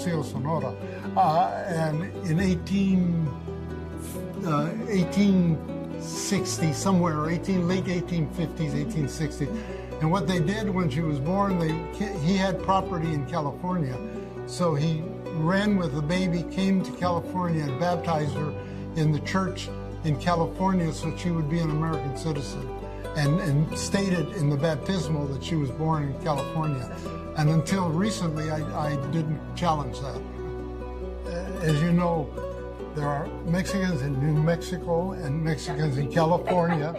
Hermosillo, Sonora. And in 1860, somewhere, late 1850s, 1860s. And what they did when she was born, he had property in California. So he ran with the baby, came to California and baptized her in the church in California so she would be an American citizen, and stated in the baptismal that she was born in California. And until recently, I didn't challenge that. As you know, there are Mexicans in New Mexico and Mexicans in California,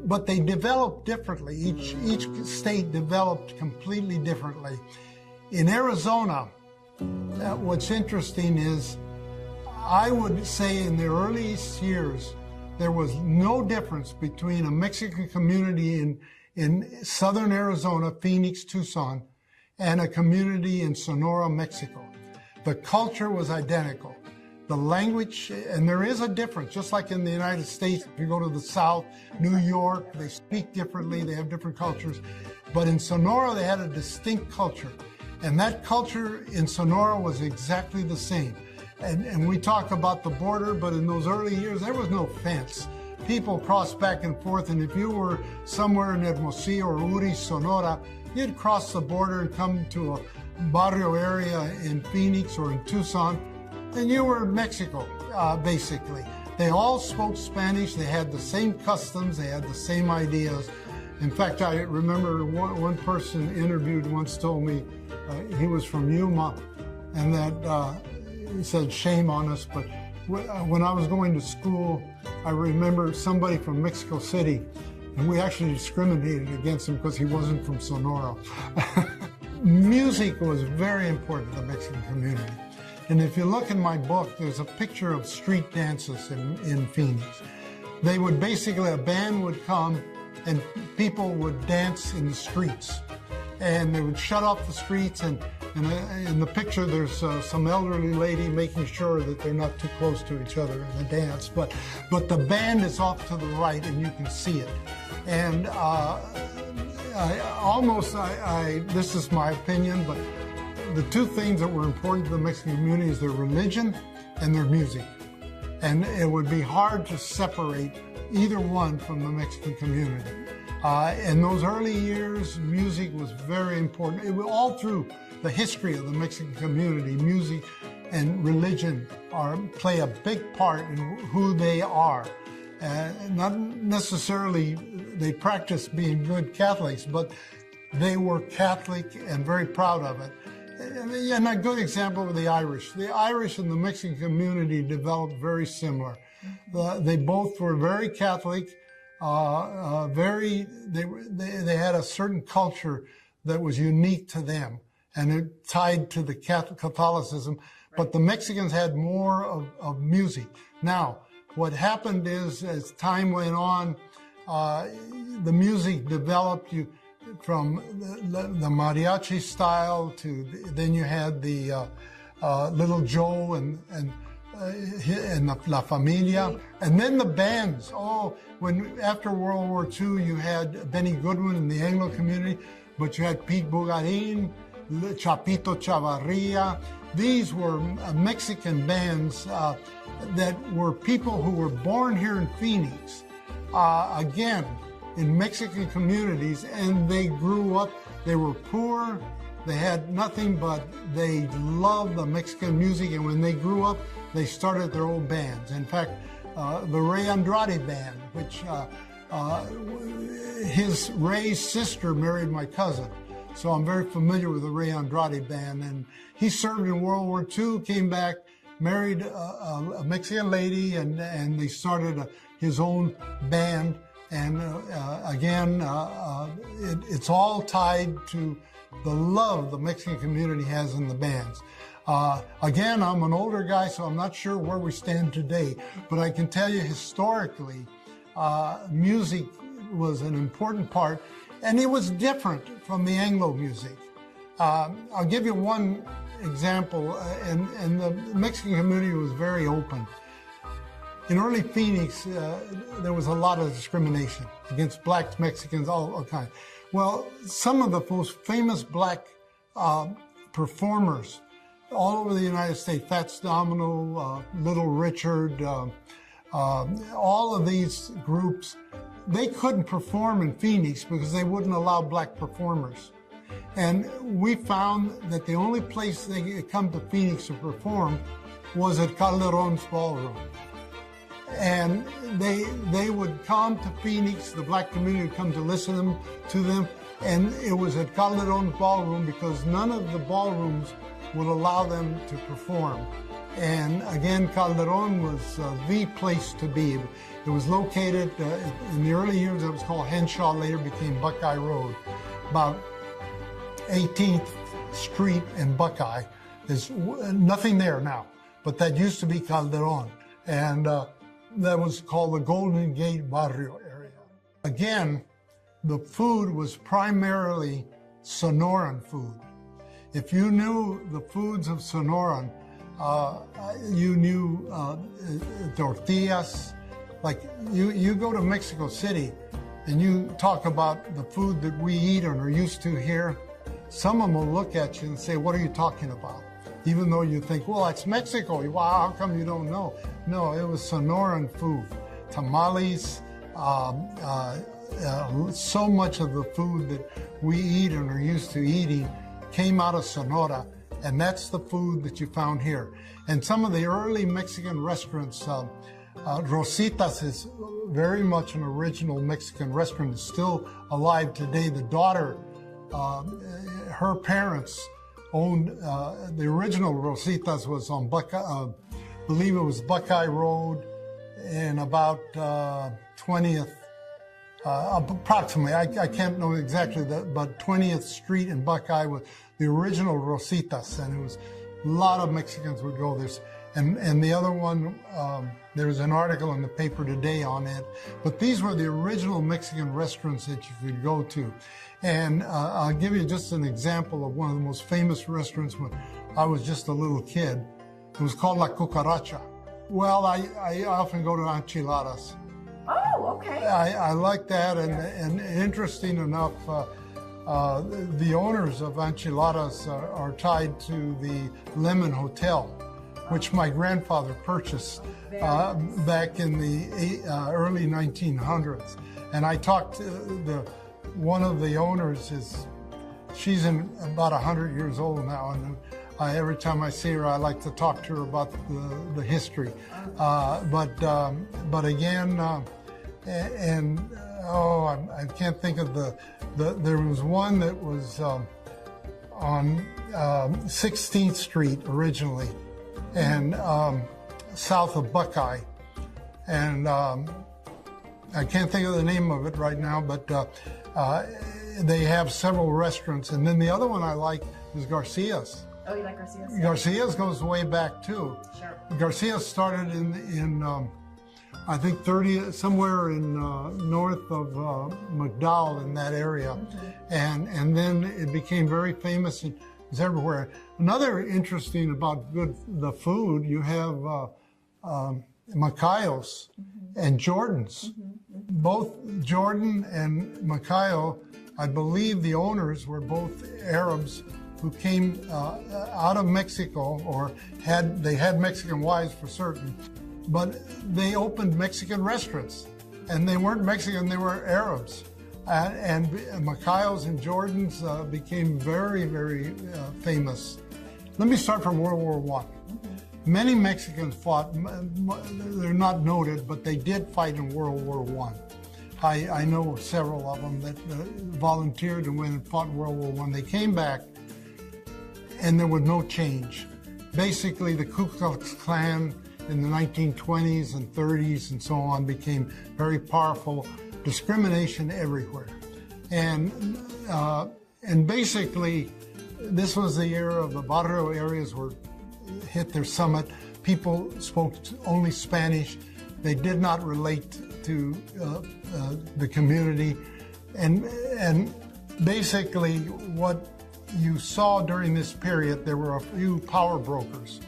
but they developed differently. Each state developed completely differently. In Arizona, what's interesting is, I would say in the earliest years, there was no difference between a Mexican community in southern Arizona, Phoenix, Tucson, and a community in Sonora, Mexico. The culture was identical. The language, and there is a difference, just like in the United States. If you go to the South, New York, they speak differently, they have different cultures. But in Sonora, they had a distinct culture. And that culture in Sonora was exactly the same. And we talk about the border, but in those early years, there was no fence. People crossed back and forth, and if you were somewhere in Hermosillo or Uri, Sonora, you'd cross the border and come to a barrio area in Phoenix or in Tucson, and you were in Mexico, basically. They all spoke Spanish, they had the same customs, they had the same ideas. In fact, I remember one person interviewed once told me he was from Yuma, and that he said, shame on us, but when I was going to school, I remember somebody from Mexico City, and we actually discriminated against him because he wasn't from Sonora. Music was very important to the Mexican community. And if you look in my book, there's a picture of street dances in Phoenix. They would basically, a band would come and people would dance in the streets. And they would shut off the streets, and in the picture there's some elderly lady making sure that they're not too close to each other in the dance. But the band is off to the right and you can see it. And this is my opinion, but the two things that were important to the Mexican community is their religion and their music. And it would be hard to separate either one from the Mexican community. In those early years, music was very important. It was all through the history of the Mexican community. Music and religion play a big part in who they are. Not necessarily they practiced being good Catholics, but they were Catholic and very proud of it. And a good example of the Irish. The Irish and the Mexican community developed very similar. They both were very Catholic. They had a certain culture that was unique to them, and it tied to the Catholicism. But the Mexicans had more of music. Now, what happened is, as time went on, the music developed. From the mariachi style to then you had the Little Joe and La Familia, and then the bands. After World War II, you had Benny Goodwin in the Anglo community, but you had Pete Bugarin, Chapito Chavarria. These were Mexican bands that were people who were born here in Phoenix. Again, in Mexican communities, and they grew up, they were poor, they had nothing, but they loved the Mexican music, and when they grew up, they started their own bands. In fact, the Ray Andrade band, which Ray's sister married my cousin, so I'm very familiar with the Ray Andrade band, and he served in World War II, came back, married a Mexican lady, and they started his own band. And again, it's all tied to the love the Mexican community has in the bands. Again, I'm an older guy, so I'm not sure where we stand today, but I can tell you historically, music was an important part, and it was different from the Anglo music. I'll give you one example, and the Mexican community was very open. In early Phoenix, there was a lot of discrimination against blacks, Mexicans, all kinds. Well, some of the most famous black performers all over the United States. Fats Domino, Little Richard, all of these groups, they couldn't perform in Phoenix because they wouldn't allow black performers. And we found that the only place they could come to Phoenix to perform was at Calderon's Ballroom. And they would come to Phoenix, the black community would come to listen to them, and it was at Calderon's Ballroom because none of the ballrooms would allow them to perform. And again, Calderon was the place to be. It was located, in the early years it was called Henshaw, later became Buckeye Road. About 18th Street and Buckeye. There's nothing there now, but that used to be Calderon. And that was called the Golden Gate Barrio area. Again, the food was primarily Sonoran food. If you knew the foods of Sonoran, you knew tortillas. Like you go to Mexico City and you talk about the food that we eat and are used to here, some of them will look at you and say, what are you talking about? Even though you think, well, it's Mexico. Well, how come you don't know? No, it was Sonoran food. Tamales, so much of the food that we eat and are used to eating came out of Sonora, and that's the food that you found here. And some of the early Mexican restaurants, Rositas is very much an original Mexican restaurant. It's still alive today. The daughter, her parents owned, the original Rositas was on I believe it was Buckeye Road in about 20th, approximately, I can't know exactly, but 20th Street in Buckeye was the original Rositas, and it was a lot of Mexicans would go there. And the other one, there was an article in the paper today on it, but these were the original Mexican restaurants that you could go to. And I'll give you just an example of one of the most famous restaurants when I was just a little kid. It was called La Cucaracha. Well, I often go to enchiladas. Oh, okay. I like that, and interesting enough, the owners of enchiladas are tied to the Lemon Hotel, which my grandfather purchased back in the early 1900s. And I talked to one of the owners, she's about 100 years old now, and every time I see her, I like to talk to her about the history. But again, I can't think of there was one that was on 16th Street originally, and south of Buckeye, and I can't think of the name of it right now, but they have several restaurants. And then the other one I like is Garcia's. Oh, you like Garcia's? Garcia's goes way back too. Sure. Garcia's started in I think somewhere in north of McDowell, in that area, and then it became very famous and it's everywhere. Another interesting about the food, you have Macayos and Jordan's. Both Jordan and Macayo, I believe the owners were both Arabs who came out of Mexico, or they had Mexican wives for certain, but they opened Mexican restaurants, and they weren't Mexican, they were Arabs. And Macayos and Jordan's became very, very famous. Let me start from World War I. Many Mexicans fought, they're not noted, but they did fight in World War I. I know several of them that volunteered and went and fought in World War I. They came back, and there was no change. Basically, the Ku Klux Klan in the 1920s and 30s and so on became very powerful. Discrimination everywhere. And basically, this was the era of the barrio areas were hit their summit. People spoke only Spanish. They did not relate to the community. And basically, what you saw during this period, there were a few power brokers,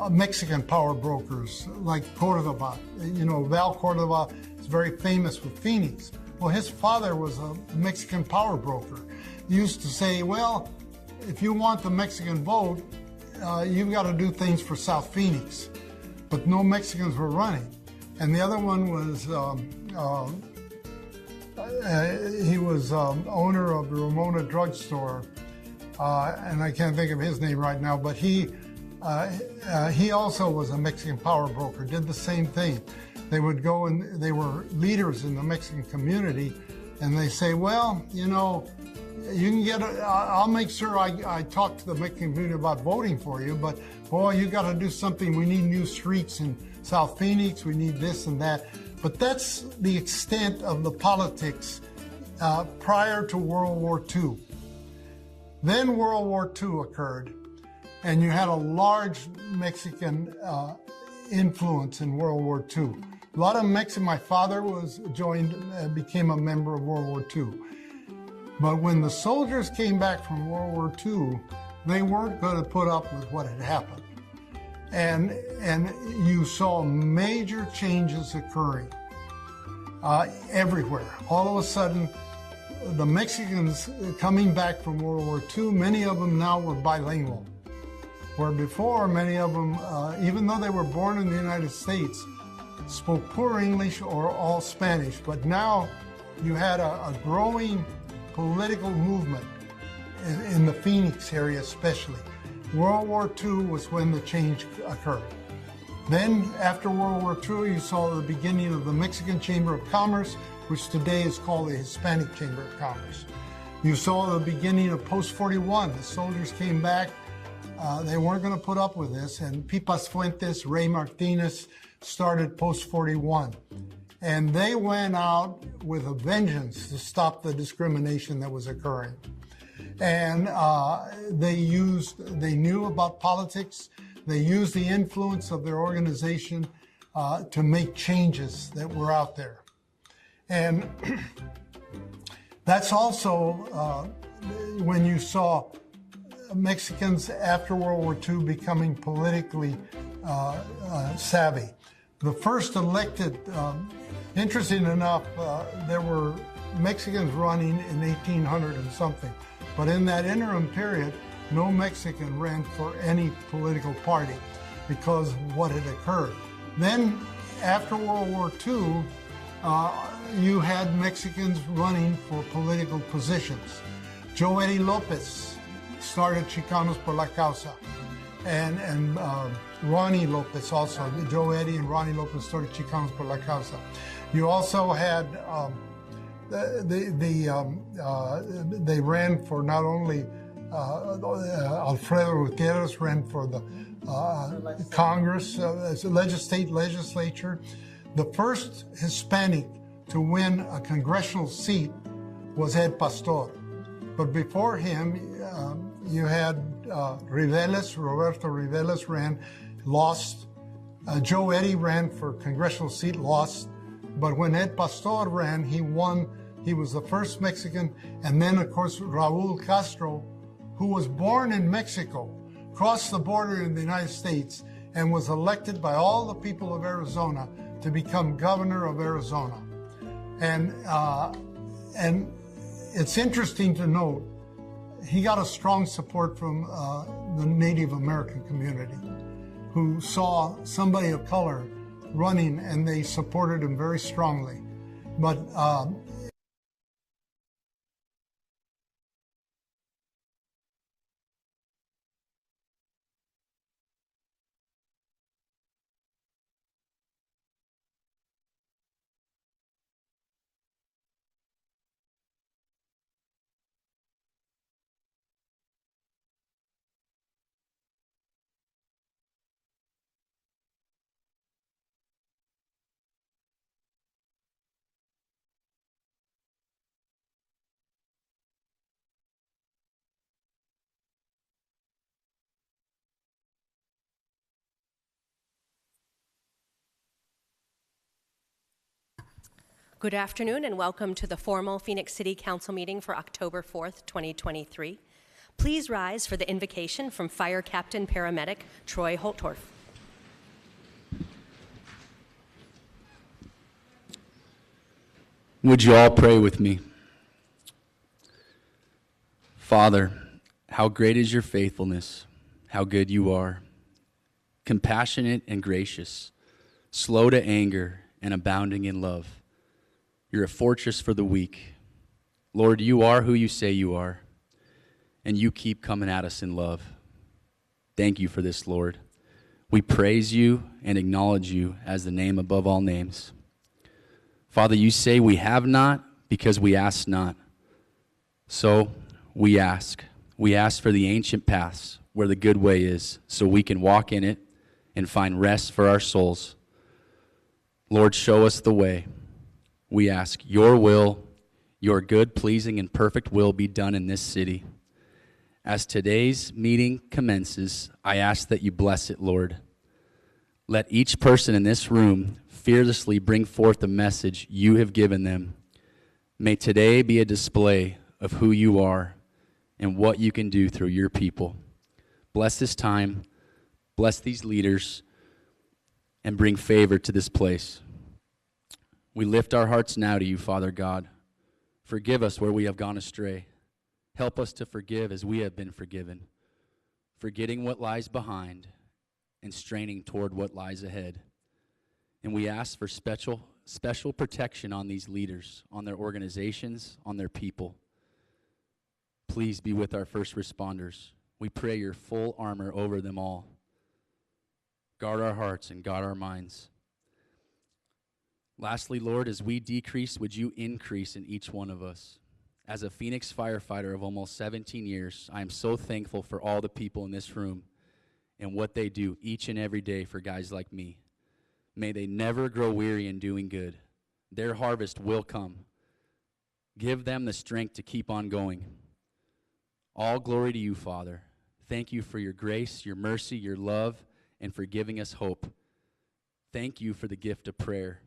Mexican power brokers like Cordova. You know, Val Cordova is very famous with Phoenix. Well, his father was a Mexican power broker. He used to say, well, if you want the Mexican vote, you've got to do things for South Phoenix. But no Mexicans were running. And the other one was, he was owner of the Ramona drugstore, and I can't think of his name right now, but he also was a Mexican power broker, did the same thing. They would go and they were leaders in the Mexican community, and they say, well, you know, you can get, I'll make sure I talk to the Mexican community about voting for you, but boy, you got to do something. We need new streets in South Phoenix. We need this and that. But that's the extent of the politics prior to World War II. Then World War II occurred, and you had a large Mexican influence in World War II. A lot of Mexican, my father became a member of World War II. But when the soldiers came back from World War II, they weren't going to put up with what had happened. And you saw major changes occurring everywhere. All of a sudden, the Mexicans coming back from World War II, many of them now were bilingual. Where before, many of them, even though they were born in the United States, spoke poor English or all Spanish. But now you had a growing political movement in the Phoenix area especially. World War II was when the change occurred. Then after World War II, you saw the beginning of the Mexican Chamber of Commerce, which today is called the Hispanic Chamber of Commerce. You saw the beginning of post-41. The soldiers came back. They weren't going to put up with this, and Pipas Fuentes, Ray Martinez started post-41. And they went out with a vengeance to stop the discrimination that was occurring. And they knew about politics. They used the influence of their organization to make changes that were out there. And that's also when you saw Mexicans after World War II becoming politically savvy. The first elected, interesting enough, there were Mexicans running in 1800 and something. But in that interim period, no Mexican ran for any political party because of what had occurred. Then, after World War II, you had Mexicans running for political positions. Joe Eddie Lopez started Chicanos por la Causa, and Ronnie Lopez also. Joe Eddie and Ronnie Lopez started Chicanos por la Causa. You also had they ran for not only Alfredo Gutierrez ran for the Congress, state legislature. The first Hispanic to win a congressional seat was Ed Pastor. But before him, you had Roberto Riveles ran, lost. Joe Eddie ran for congressional seat, lost. But when Ed Pastor ran, he won. He was the first Mexican. And then, of course, Raul Castro, who was born in Mexico, crossed the border in the United States and was elected by all the people of Arizona to become governor of Arizona. And it's interesting to note, he got a strong support from the Native American community, who saw somebody of color running, and they supported him very strongly. But Good afternoon and welcome to the formal Phoenix City Council meeting for October 4th, 2023. Please rise for the invocation from Fire Captain Paramedic Troy Holtorf. Would you all pray with me? Father, how great is your faithfulness. how good you are, compassionate and gracious, slow to anger and abounding in love. You're a fortress for the weak. Lord, you are who you say you are, and you keep coming at us in love. Thank you for this, Lord. We praise you and acknowledge you as the name above all names. Father, you say we have not because we ask not. So we ask. We ask for the ancient paths where the good way is so we can walk in it and find rest for our souls. Lord, show us the way. We ask your will, your good, pleasing, and perfect will be done in this city. As today's meeting commences, I ask that you bless it, Lord. Let each person in this room fearlessly bring forth the message you have given them. May today be a display of who you are and what you can do through your people. Bless this time, bless these leaders, and bring favor to this place. We lift our hearts now to you, Father God. Forgive us where we have gone astray. Help us to forgive as we have been forgiven, forgetting what lies behind and straining toward what lies ahead. And we ask for special protection on these leaders, on their organizations, on their people. Please be with our first responders. We pray your full armor over them all. Guard our hearts and guard our minds. Lastly, Lord, as we decrease, would you increase in each one of us? As a Phoenix firefighter of almost 17 years, I am so thankful for all the people in this room and what they do each and every day for guys like me. May they never grow weary in doing good. Their harvest will come. Give them the strength to keep on going. All glory to you, Father. Thank you for your grace, your mercy, your love, and for giving us hope. Thank you for the gift of prayer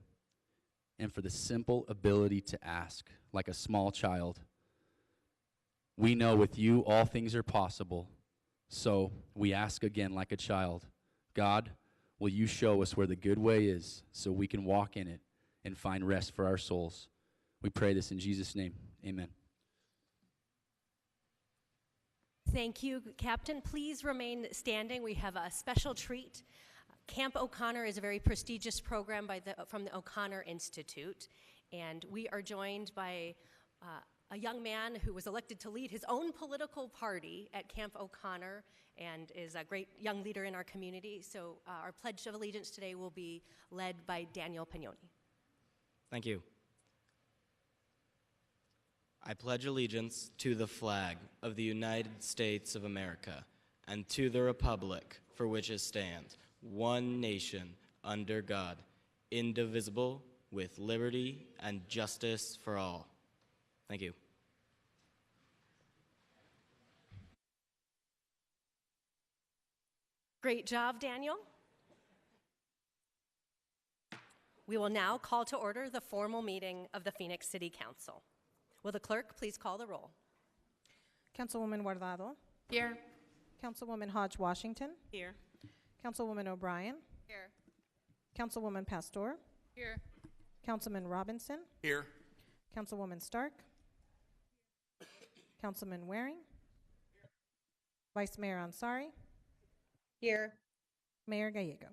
and for the simple ability to ask like a small child. We know with you all things are possible, so we ask again like a child. God, will you show us where the good way is so we can walk in it and find rest for our souls? We pray this in Jesus' name. Amen. Thank you, Captain. Please remain standing. We have a special treat. Camp O'Connor is a very prestigious program from the O'Connor Institute, and we are joined by a young man who was elected to lead his own political party at Camp O'Connor and is a great young leader in our community. So our Pledge of Allegiance today will be led by Daniel Pagnoni. Thank you. I pledge allegiance to the flag of the United States of America and to the republic for which it stands, one nation, under God, indivisible, with liberty and justice for all. Thank you. Great job, Daniel. We will now call to order the formal meeting of the Phoenix City Council. Will the clerk please call the roll? Councilwoman Guardado. Here. Councilwoman Hodge Washington. Here. Councilwoman O'Brien. Here. Councilwoman Pastor. Here. Councilman Robinson. Here. Councilwoman Stark. Councilman Waring. Vice Mayor Ansari. Here. Mayor Gallego.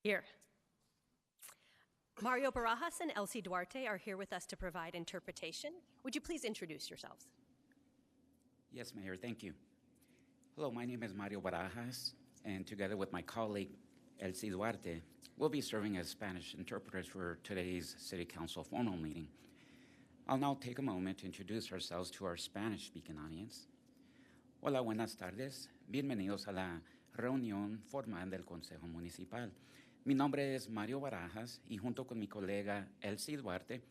Here. Mario Barajas and Elsie Duarte are here with us to provide interpretation. Would you please introduce yourselves? Yes, Mayor, thank you. Hello, my name is Mario Barajas, and together with my colleague, Elsie Duarte, we'll be serving as Spanish interpreters for today's City Council formal meeting. I'll now take a moment to introduce ourselves to our Spanish-speaking audience. Hola, buenas tardes. Bienvenidos a la reunión formal del Consejo Municipal. Mi nombre es Mario Barajas y junto con mi colega Elsie Duarte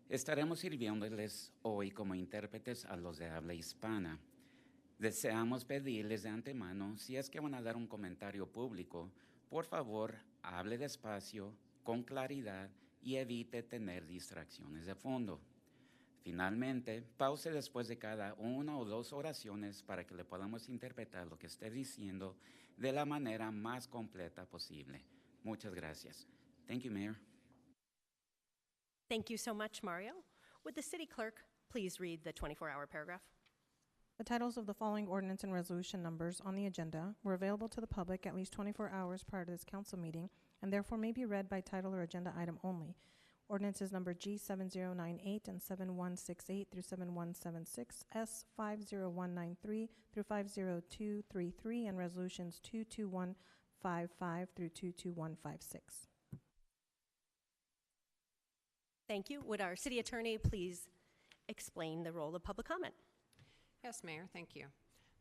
estaremos sirviéndoles hoy como intérpretes a los de habla hispana. Deseamos pedirles de antemano, si es que van a dar un comentario público, por favor, hable despacio, con claridad y evite tener distracciones de fondo. Finalmente, pause después de cada una o dos oraciones para que le podamos interpretar lo que esté diciendo de la manera más completa posible. Muchas gracias. Thank you, Mayor. Thank you so much, Mario. Would the city clerk please read the 24-hour paragraph? The titles of the following ordinance and resolution numbers on the agenda were available to the public at least 24 hours prior to this council meeting and therefore may be read by title or agenda item only. Ordinances number G7098 and 7168 through 7176, S50193 through 50233, and resolutions 22155 through 22156. Thank you. Would our city attorney please explain the role of public comment? Yes, Mayor, thank you.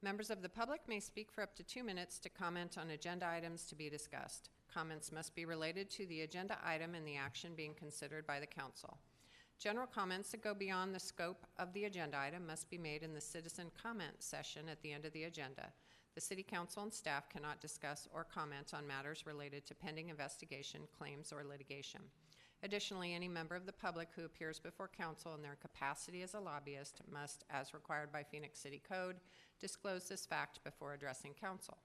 Members of the public may speak for up to 2 minutes to comment on agenda items to be discussed. Comments must be related to the agenda item and the action being considered by the council. General comments that go beyond the scope of the agenda item must be made in the citizen comment session at the end of the agenda. The city council and staff cannot discuss or comment on matters related to pending investigation, claims, or litigation. Additionally, any member of the public who appears before council in their capacity as a lobbyist must, as required by Phoenix City Code, disclose this fact before addressing council.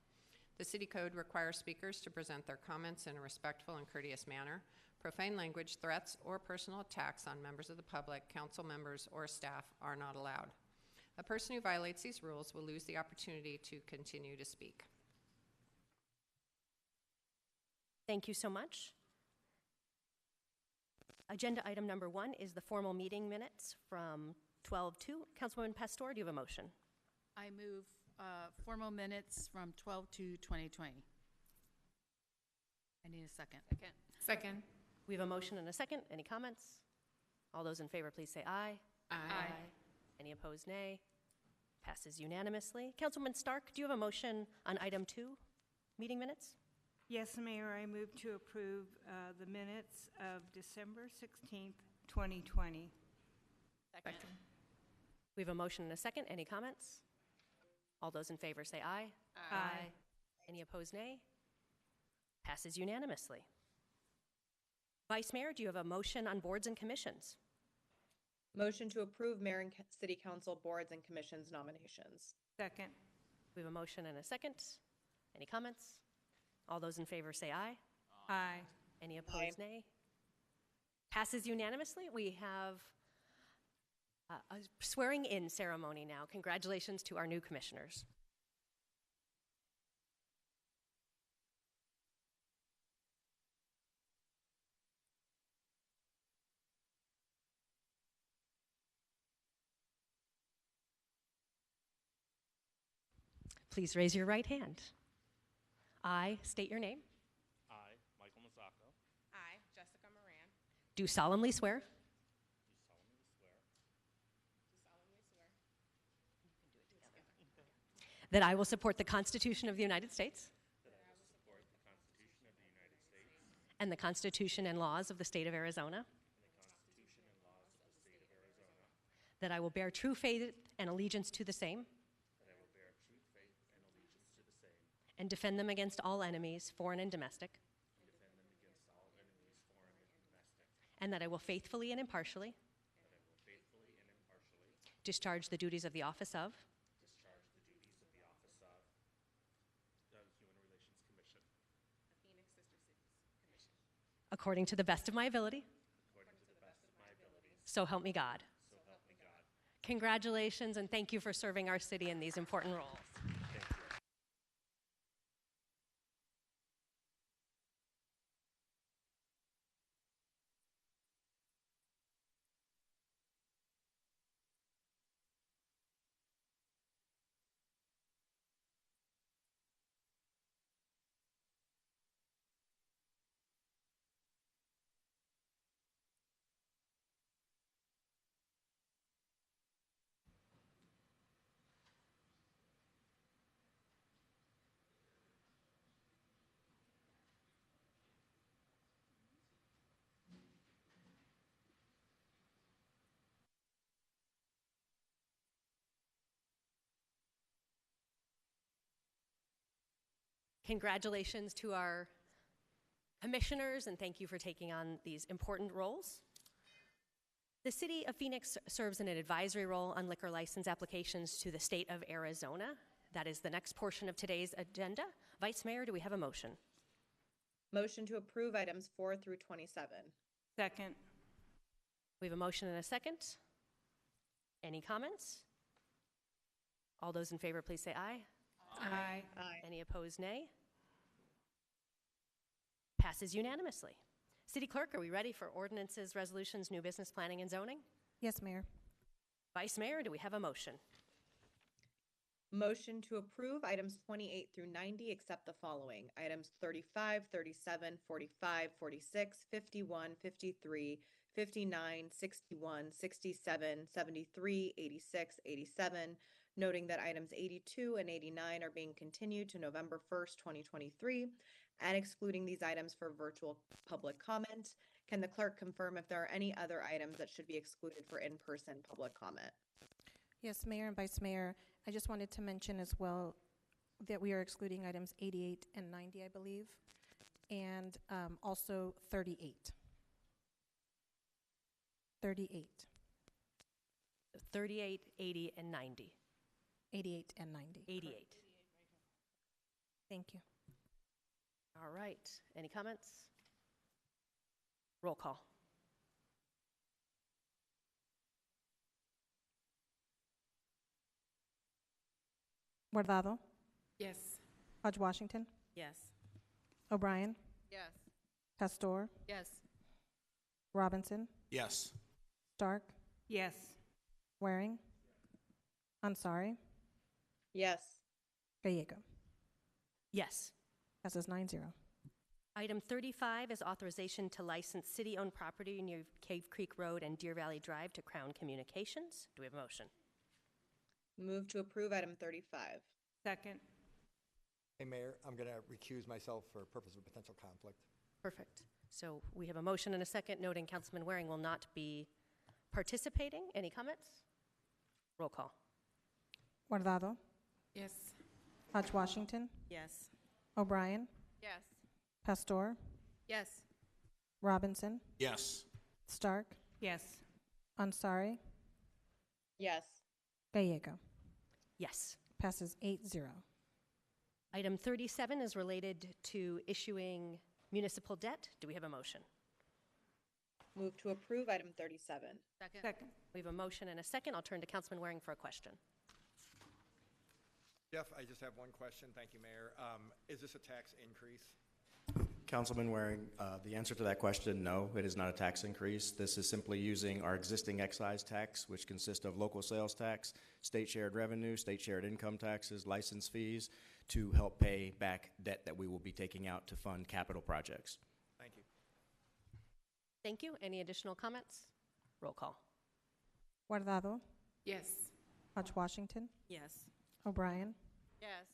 The City Code requires speakers to present their comments in a respectful and courteous manner. Profane language, threats, or personal attacks on members of the public, council members, or staff are not allowed. A person who violates these rules will lose the opportunity to continue to speak. Thank you so much. Agenda item number 1 is the formal meeting minutes from 12/2. Councilwoman Pastor, do you have a motion? I move formal minutes from 12/2/2020. I need a second. Second. We have a motion and a second. Any comments? All those in favor, please say aye. Aye. Any opposed, nay. Passes unanimously. Councilwoman Stark, do you have a motion on item 2, meeting minutes? Yes, Mayor, I move to approve the minutes of December 16th, 2020. Second. We have a motion and a second. Any comments? All those in favor say aye. Aye. Any opposed, nay. Passes unanimously. Vice Mayor, do you have a motion on boards and commissions? Motion to approve mayor and city council boards and commissions nominations. Second. We have a motion and a second. Any comments? All those in favor say aye. Aye. Any opposed, nay. Passes unanimously. We have a swearing-in ceremony now. Congratulations to our new commissioners. Please raise your right hand. I state your name. I, Michael Mazzocco, I, Jessica Moran, Do solemnly swear that I will support the Constitution of the United States and the Constitution and laws of the state of Arizona, that I will bear true faith and allegiance to the same and defend them against all enemies, foreign and domestic, and that I will faithfully and impartially discharge the duties of the office of Human Relations Commission, Phoenix Sister Cities Commission. according to the best of my ability. So help me God. Congratulations and thank you for serving our city in these important roles. Congratulations to our commissioners, and thank you for taking on these important roles. The City of Phoenix serves in an advisory role on liquor license applications to the state of Arizona. That is the next portion of today's agenda. Vice Mayor, do we have a motion? Motion to approve items 4 through 27. Second. We have a motion and a second. Any comments? All those in favor, please say aye. Aye. Aye. Any opposed, nay? Passes unanimously. City Clerk, are we ready for ordinances, resolutions, new business, planning, and zoning? Yes, Mayor. Vice Mayor, do we have a motion? Motion to approve items 28 through 90, except the following. Items 35, 37, 45, 46, 51, 53, 59, 61, 67, 73, 86, 87, noting that items 82 and 89 are being continued to November 1st, 2023, and excluding these items for virtual public comment. Can the clerk confirm if there are any other items that should be excluded for in-person public comment? Yes, Mayor and Vice Mayor, I just wanted to mention as well that we are excluding items 88 and 90, I believe, and also 38. 38. 38, 80, and 90. 88 and 90. 88. Thank you. All right. Any comments? Roll call. Guardado, Yes. Hodge Washington, Yes. O'Brien, Yes. Pastor, Yes. Robinson, Yes. Stark, Yes. Waring, Ansari, Yes. Gallego. Yes. Passes 9-0. Item 35 is authorization to license city-owned property near Cave Creek Road and Deer Valley Drive to Crown Communications. Do we have a motion? Move to approve item 35. Second. Hey, Mayor, I'm going to recuse myself for purpose of potential conflict. Perfect. So we have a motion and a second, noting Councilman Waring will not be participating. Any comments? Roll call. Guardado, Yes. Hodge Washington, Yes. O'Brien, Yes. Pastor, Yes. Robinson, Yes. Stark, Yes. Ansari, Yes. Gallego. Yes. Passes 8-0. Item 37 is related to issuing municipal debt. Do we have a motion? Move to approve item 37. Second. Second. We have a motion and a second. I'll turn to Councilman Waring for a question. Jeff, I just have one question. Thank you, Mayor. Is this a tax increase? Councilman Waring, the answer to that question, no, it is not a tax increase. This is simply using our existing excise tax, which consists of local sales tax, state shared revenue, state shared income taxes, license fees, to help pay back debt that we will be taking out to fund capital projects. Thank you. Thank you. Any additional comments? Roll call. Guardado, Yes. Hodge Washington, Yes. O'Brien, Yes.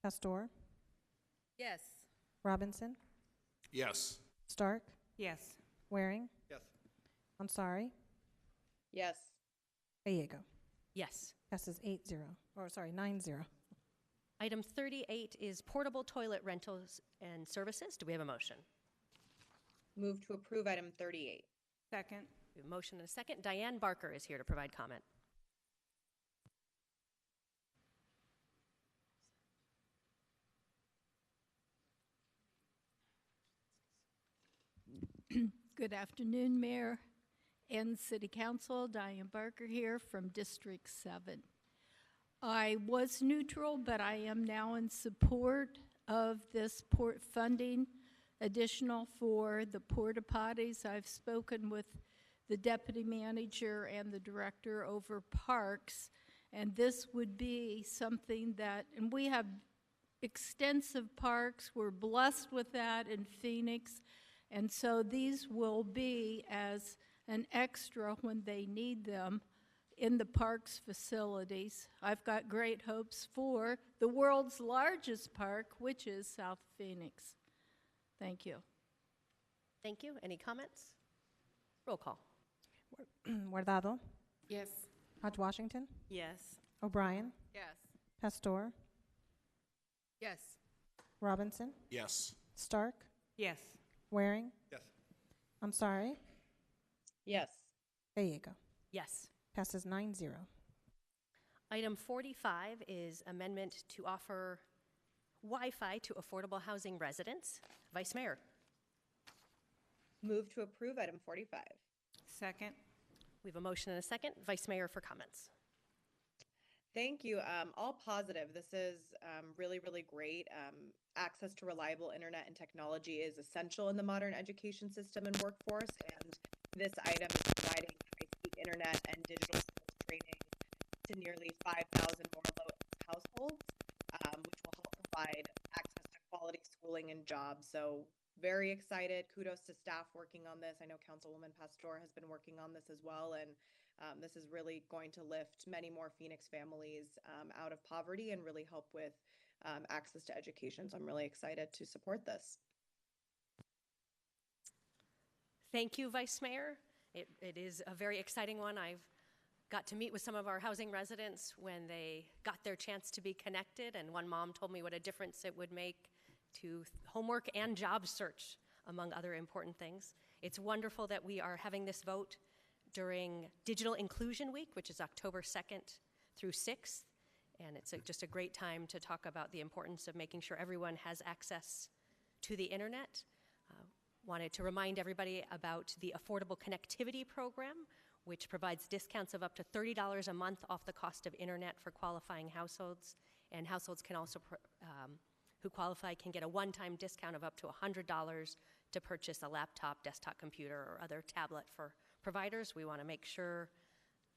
Pastor, Yes. Robinson, Yes. Stark, Yes. Waring, Yes. Ansari, Yes. Gallego. Yes. Passes 8-0, or sorry, 9-0. Item 38 is portable toilet rentals and services. Do we have a motion? Move to approve item 38. Second. We have a motion and a second. Diane Barker is here to provide comment. Good afternoon, Mayor and City Council. Diane Barker here from District 7. I was neutral, but I am now in support of this port funding additional for the porta potties. I've spoken with the deputy manager and the director over parks, and this would be something that, and we have extensive parks. We're blessed with that in Phoenix. And so these will be as an extra when they need them in the parks facilities. I've got great hopes for the world's largest park, which is South Phoenix. Thank you. Thank you. Any comments? Roll call. Guardado, Yes. Hodge Washington, Yes. O'Brien, Yes. Pastor, Yes. Robinson, Yes. Stark, Yes. Waring, Yes. Ansari, Yes. Gallego. Yes. Passes 9-0. Item 45 is amendment to offer Wi-Fi to affordable housing residents. Vice Mayor. Move to approve item 45. Second. We have a motion and a second. Vice Mayor for comments. Thank you. All positive. This is really, really great. Access to reliable internet and technology is essential in the modern education system and workforce. And this item is providing high-speed internet and digital skills training to nearly 5,000 more low-income households, which will help provide access to quality schooling and jobs. So very excited. Kudos to staff working on this. I know Councilwoman Pastor has been working on this as well, and this is really going to lift many more Phoenix families out of poverty and really help with access to education. So I'm really excited to support this. Thank you, Vice Mayor. It is a very exciting one. I've got to meet with some of our housing residents when they got their chance to be connected, and one mom told me what a difference it would make to homework and job search, among other important things. It's wonderful that we are having this vote during Digital Inclusion Week, which is October 2nd through 6th, and it's just a great time to talk about the importance of making sure everyone has access to the internet. Wanted to remind everybody about the Affordable Connectivity Program, which provides discounts of up to $30 a month off the cost of internet for qualifying households, and households can also who qualify can get a one-time discount of up to $100 to purchase a laptop, desktop computer, or other tablet for providers. We want to make sure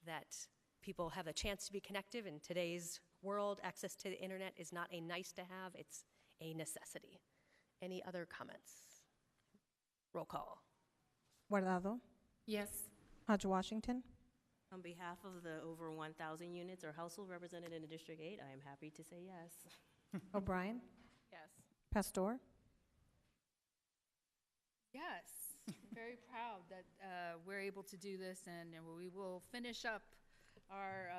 that people have a chance to be connected. In today's world, access to the internet is not a nice to have, it's a necessity. Any other comments? Roll call. Guardado. Yes. Hodge Washington. On behalf of the over 1,000 units or households represented in District 8, I am happy to say yes. O'Brien. Yes. Pastor. Yes. Very proud that we're able to do this, and we will finish up our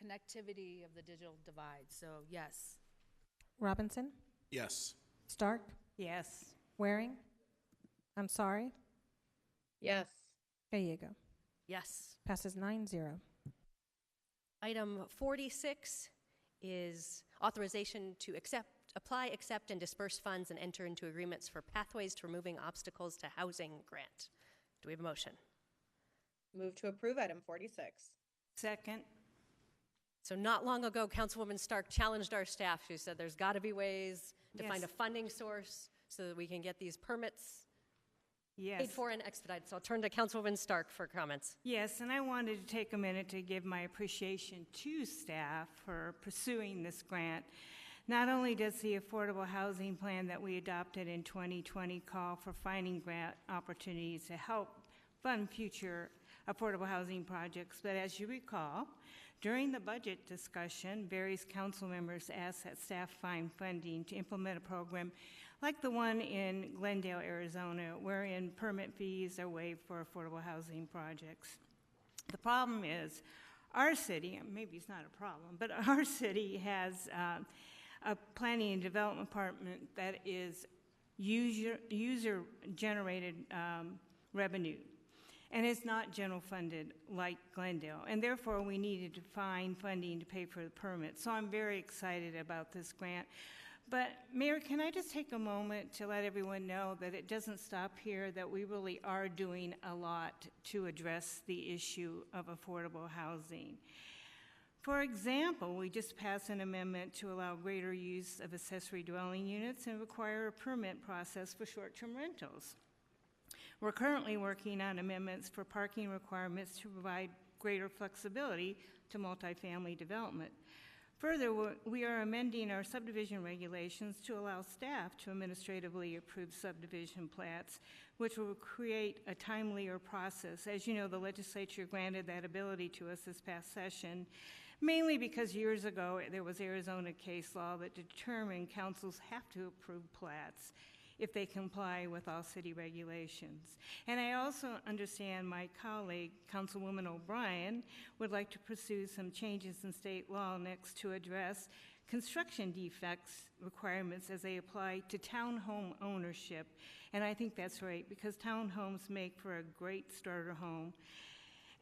connectivity of the digital divide. So, yes. Robinson. Yes. Stark. Yes. Waring. I'm sorry. Yes. Gallego. Yes. Passes 9-0. Item 46 is authorization to apply, accept, and disperse funds and enter into agreements for Pathways to Removing Obstacles to Housing grant. Do we have a motion? Move to approve item 46. Second. So not long ago, Councilwoman Stark challenged our staff. She said there's got to be ways to Yes. find a funding source so that we can get these permits Yes. paid for and expedited. So I'll turn to Councilwoman Stark for comments. Yes, and I wanted to take a minute to give my appreciation to staff for pursuing this grant. Not only does the Affordable Housing Plan that we adopted in 2020 call for finding grant opportunities to help fund future affordable housing projects, but as you recall, during the budget discussion, various council members asked that staff find funding to implement a program like the one in Glendale, Arizona, wherein permit fees are waived for affordable housing projects. The problem is our city, maybe it's not a problem, but our city has a planning and development department that is user-generated revenue, and it's not general funded like Glendale, and therefore we needed to find funding to pay for the permit. So I'm very excited about this grant. But Mayor, can I just take a moment to let everyone know that it doesn't stop here, that we really are doing a lot to address the issue of affordable housing. For example, we just passed an amendment to allow greater use of accessory dwelling units and require a permit process for short-term rentals. We're currently working on amendments for parking requirements to provide greater flexibility to multifamily development. Further, we are amending our subdivision regulations to allow staff to administratively approve subdivision plats, which will create a timelier process. As you know, the legislature granted that ability to us this past session, mainly because years ago there was Arizona case law that determined councils have to approve plats if they comply with all city regulations. And I also understand my colleague, Councilwoman O'Brien, would like to pursue some changes in state law next to address construction defects requirements as they apply to townhome ownership. And I think that's right, because townhomes make for a great starter home.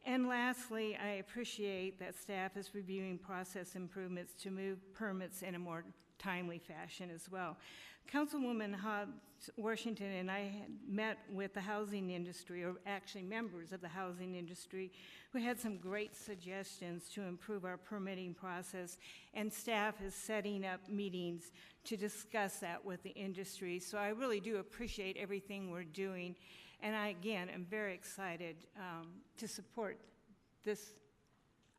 And lastly, I appreciate that staff is reviewing process improvements to move permits in a more timely fashion as well. Councilwoman Hobbs Washington and I had met with the housing industry, or actually members of the housing industry, who had some great suggestions to improve our permitting process, and staff is setting up meetings to discuss that with the industry. So I really do appreciate everything we're doing, and I, again, am very excited to support this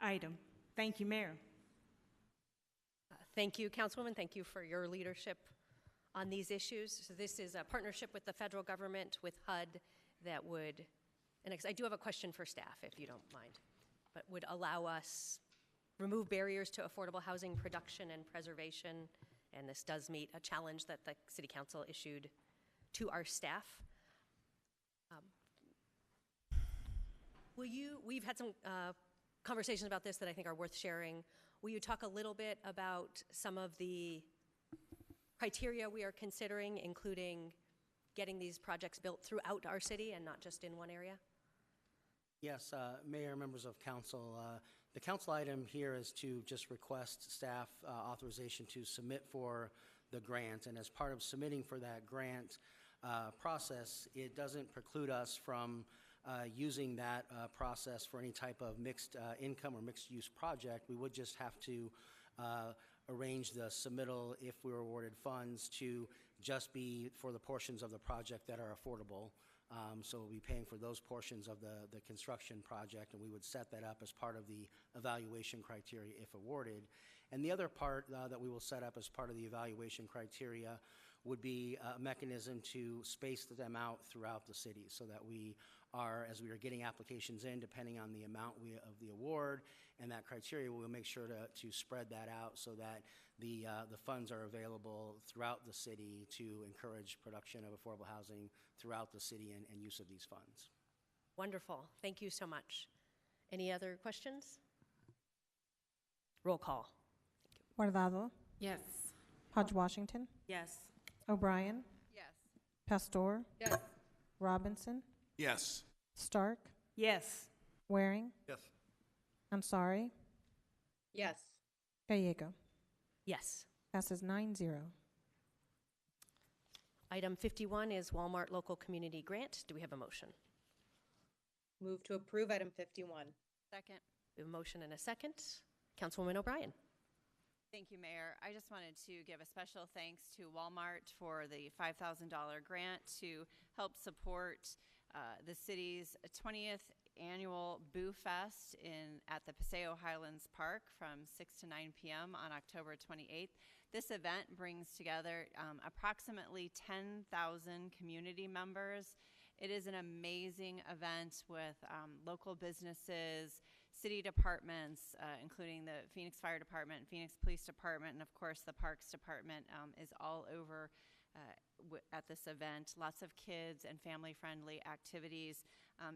item. Thank you, Mayor. Thank you, Councilwoman. Thank you for your leadership on these issues. So this is a partnership with the federal government, with HUD, that would, and I do have a question for staff, if you don't mind, but would allow us remove barriers to affordable housing production and preservation, and this does meet a challenge that the City Council issued to our staff. We've had some conversations about this that I think are worth sharing. Will you talk a little bit about some of the criteria we are considering, including getting these projects built throughout our city and not just in one area? Yes, Mayor, members of council, the council item here is to just request staff authorization to submit for the grant, and as part of submitting for that grant process, it doesn't preclude us from using that process for any type of mixed income or mixed use project. We would just have to arrange the submittal, if we were awarded funds, to just be for the portions of the project that are affordable. So we'll be paying for those portions of the construction project, and we would set that up as part of the evaluation criteria if awarded. And the other part that we will set up as part of the evaluation criteria would be a mechanism to space them out throughout the city, so that we are, as we are getting applications in, depending on the amount of the award and that criteria, we'll make sure to spread that out so that the funds are available throughout the city to encourage production of affordable housing throughout the city and use of these funds. Wonderful. Thank you so much. Any other questions? Roll call. Guardado. Yes. Hodge Washington. Yes. O'Brien. Yes. Pastor. Yes. Robinson. Yes. Stark. Yes. Waring. Yes. Ansari. Yes. Gallego. Yes. Passes 9-0. Item 51 is Walmart Local Community Grant. Do we have a motion? Move to approve item 51. Second. We have a motion and a second. Councilwoman O'Brien. Thank you, Mayor. I just wanted to give a special thanks to Walmart for the $5,000 grant to help support the city's 20th annual Boo Fest at the Paseo Highlands Park from 6 to 9 p.m. on October 28th. This event brings together approximately 10,000 community members. It is an amazing event with local businesses, city departments, including the Phoenix Fire Department, Phoenix Police Department, and of course the Parks Department is all over at this event. Lots of kids and family-friendly activities.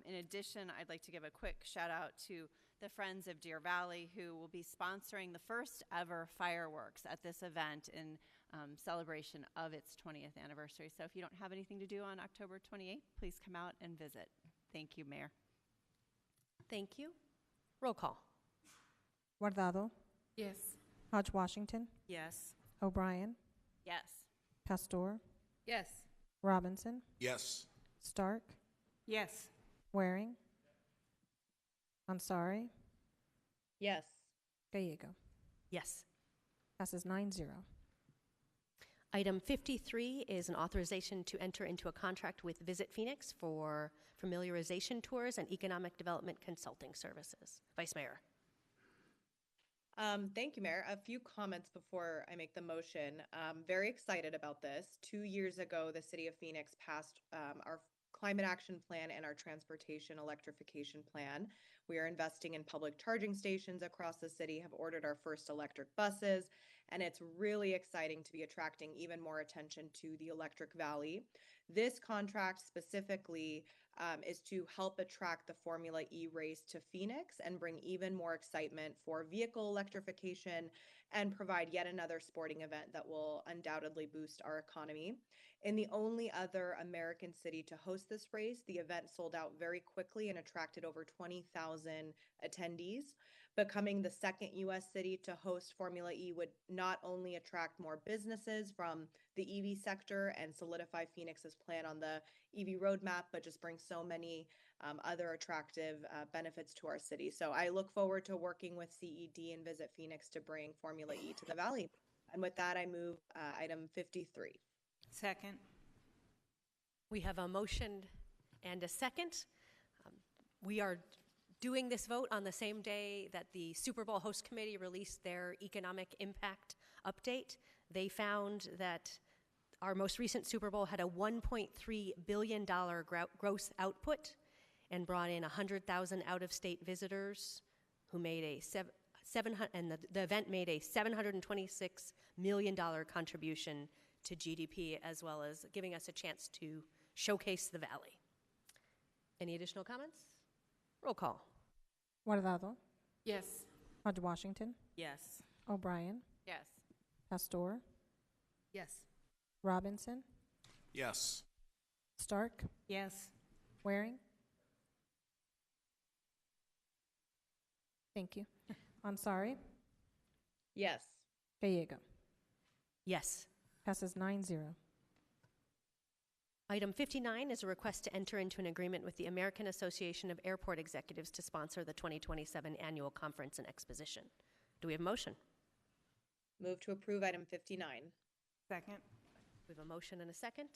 In addition, I'd like to give a quick shout out to the Friends of Deer Valley, who will be sponsoring the first ever fireworks at this event in celebration of its 20th anniversary. So if you don't have anything to do on October 28th, please come out and visit. Thank you, Mayor. Thank you. Roll call. Guardado. Yes. Hodge Washington. Yes. O'Brien. Yes. Pastor. Yes. Robinson. Yes. Stark. Yes. Waring. Ansari. Yes. Gallego. Yes. Passes 9-0. Item 53 is an authorization to enter into a contract with Visit Phoenix for familiarization tours and economic development consulting services. Vice Mayor. Thank you, Mayor. A few comments before I make the motion. Very excited about this. 2 years ago, the City of Phoenix passed our climate action plan and our transportation electrification plan. We are investing in public charging stations across the city, have ordered our first electric buses, and it's really exciting to be attracting even more attention to the Electric Valley. This contract specifically is to help attract the Formula E race to Phoenix and bring even more excitement for vehicle electrification and provide yet another sporting event that will undoubtedly boost our economy. In the only other American city to host this race, the event sold out very quickly and attracted over 20,000 attendees. Becoming the second U.S. city to host Formula E would not only attract more businesses from the EV sector and solidify Phoenix's plan on the EV roadmap, but just bring so many other attractive benefits to our city. So I look forward to working with CED and Visit Phoenix to bring Formula E to the Valley. And with that, I move item 53. Second. We have a motion and a second. We are doing this vote on the same day that the Super Bowl host committee released their economic impact update. They found that our most recent Super Bowl had a $1.3 billion gross output and brought in 100,000 out-of-state visitors who made the event made a $726 million contribution to GDP, as well as giving us a chance to showcase the Valley. Any additional comments? Roll call. Guardado. Yes. Hodge Washington. Yes. O'Brien. Yes. Pastor. Yes. Robinson. Yes. Stark. Yes. Waring. Thank you. Ansari. Yes. Gallego. Yes. Passes 9-0. Item 59 is a request to enter into an agreement with the American Association of Airport Executives to sponsor the 2027 Annual Conference and Exposition. Do we have a motion? Move to approve item 59. Second. We have a motion and a second.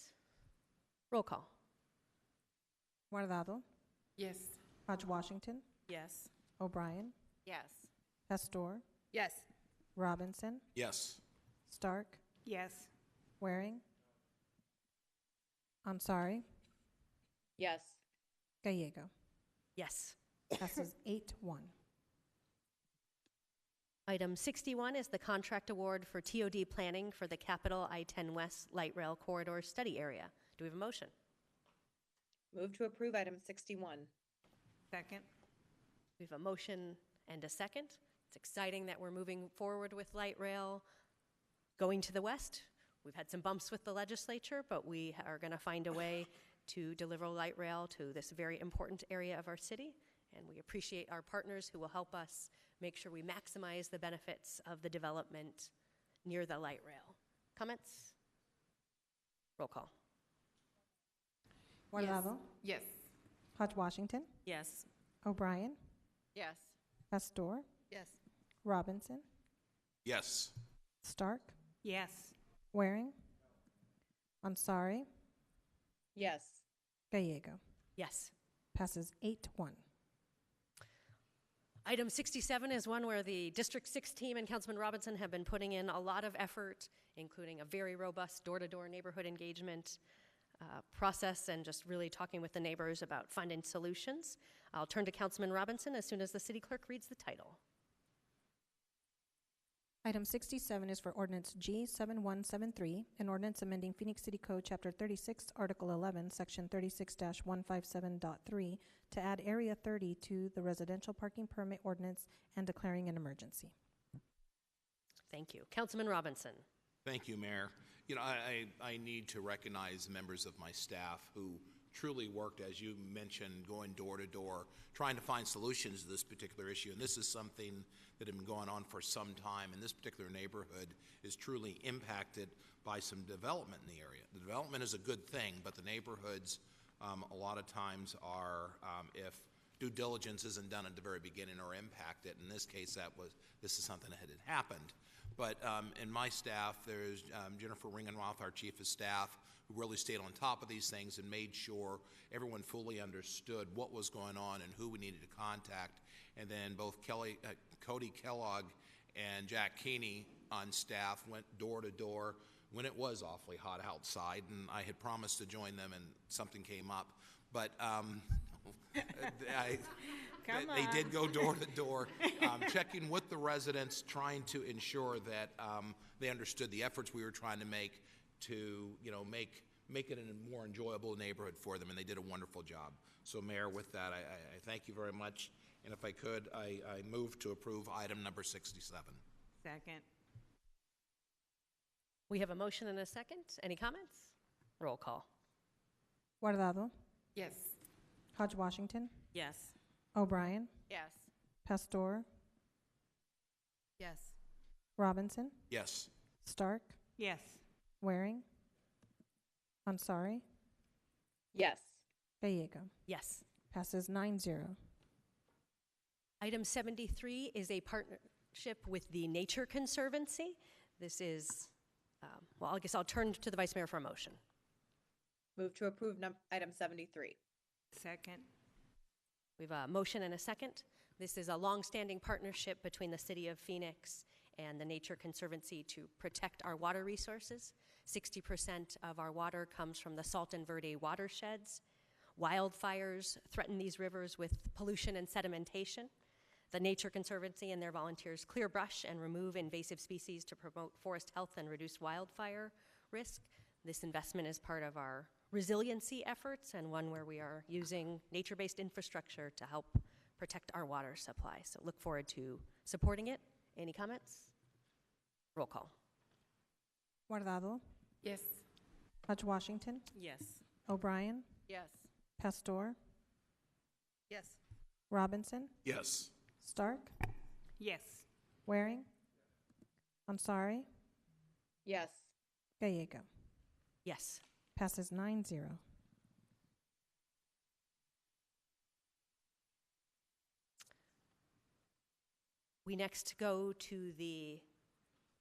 Roll call. Guardado. Yes. Hodge Washington. Yes. O'Brien. Yes. Pastor. Yes. Robinson. Yes. Stark. Yes. Waring. Ansari. Yes. Gallego. Yes. Passes 8-1. Item 61 is the contract award for TOD planning for the Capital I-10 West Light Rail Corridor Study Area. Do we have a motion? Move to approve item 61. Second. We have a motion and a second. It's exciting that we're moving forward with light rail going to the west. We've had some bumps with the legislature, but we are going to find a way to deliver light rail to this very important area of our city. And we appreciate our partners who will help us make sure we maximize the benefits of the development near the light rail. Comments? Roll call. Guardado. Yes. Hodge Washington. Yes. O'Brien. Yes. Pastor. Yes. Robinson. Yes. Stark. Yes. Waring. Ansari. Yes. Gallego. Yes. Passes 8-1. Item 67 is one where the District 6 team and Councilman Robinson have been putting in a lot of effort, including a very robust door-to-door neighborhood engagement process and just really talking with the neighbors about finding solutions. I'll turn to Councilman Robinson as soon as the city clerk reads the title. Item 67 is for ordinance G7173, an ordinance amending Phoenix City Code Chapter 36, Article 11, Section 36-157.3 to add Area 30 to the residential parking permit ordinance and declaring an emergency. Thank you. Councilman Robinson. Thank you, Mayor. You know, I need to recognize members of my staff who truly worked, as you mentioned, going door to door, trying to find solutions to this particular issue. And this is something that had been going on for some time, and this particular neighborhood is truly impacted by some development in the area. The development is a good thing, but the neighborhoods a lot of times are, if due diligence isn't done at the very beginning, or impacted. In this case, this is something that had happened. But in my staff, there's Jennifer Ringenroth, our chief of staff, who really stayed on top of these things and made sure everyone fully understood what was going on and who we needed to contact. And then both Cody Kellogg and Jack Keeney on staff went door to door when it was awfully hot outside, and I had promised to join them, and something came up. But they did go door to door, checking with the residents, trying to ensure that they understood the efforts we were trying to make to, make it a more enjoyable neighborhood for them, and they did a wonderful job. So, Mayor, with that, I thank you very much, and if I could, I move to approve item number 67. Second. We have a motion and a second. Any comments? Roll call. Guardado. Yes. Hodge Washington. Yes. O'Brien. Yes. Pastor. Yes. Robinson, Yes. Stark, Yes. Waring, Ansari, Yes. Gallego. Yes. Passes 9-0. Item 73 is a partnership with the Nature Conservancy. This is, well, I guess I'll turn to the Vice Mayor for a motion. Move to approve item 73. Second. We have a motion and a second. This is a longstanding partnership between the City of Phoenix and the Nature Conservancy to protect our water resources. 60% of our water comes from the Salt and Verde watersheds. Wildfires threaten these rivers with pollution and sedimentation. The Nature Conservancy and their volunteers clear brush and remove invasive species to promote forest health and reduce wildfire risk. This investment is part of our resiliency efforts and one where we are using nature-based infrastructure to help protect our water supply. So look forward to supporting it. Any comments? Roll call. Guardado, Yes. Hodge Washington, Yes. O'Brien, Yes. Pastor, Yes. Robinson, Yes. Stark, Yes. Waring, Ansari, Yes. Gallego. Yes. Passes 9-0. We next go to the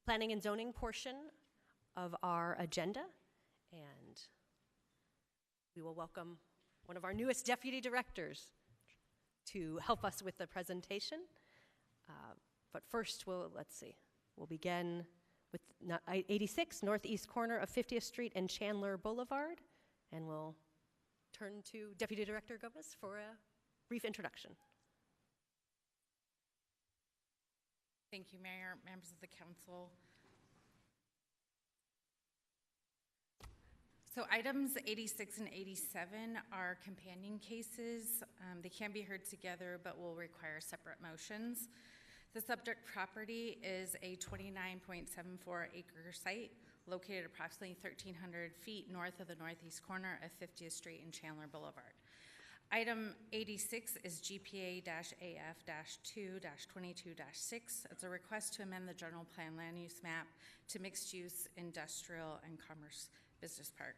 planning and zoning portion of our agenda, and we will welcome one of our newest deputy directors to help us with the presentation. But first, let's see, we'll begin with 86 northeast corner of 50th Street and Chandler Boulevard, and we'll turn to Deputy Director Gomez for a brief introduction. Thank you, Mayor, members of the council. So items 86 and 87 are companion cases. They can be heard together, but will require separate motions. The subject property is a 29.74 acre site located approximately 1,300 feet north of the northeast corner of 50th Street and Chandler Boulevard. Item 86 is GPA-AF-2-22-6. It's a request to amend the general plan land use map to mixed use industrial and commerce business park.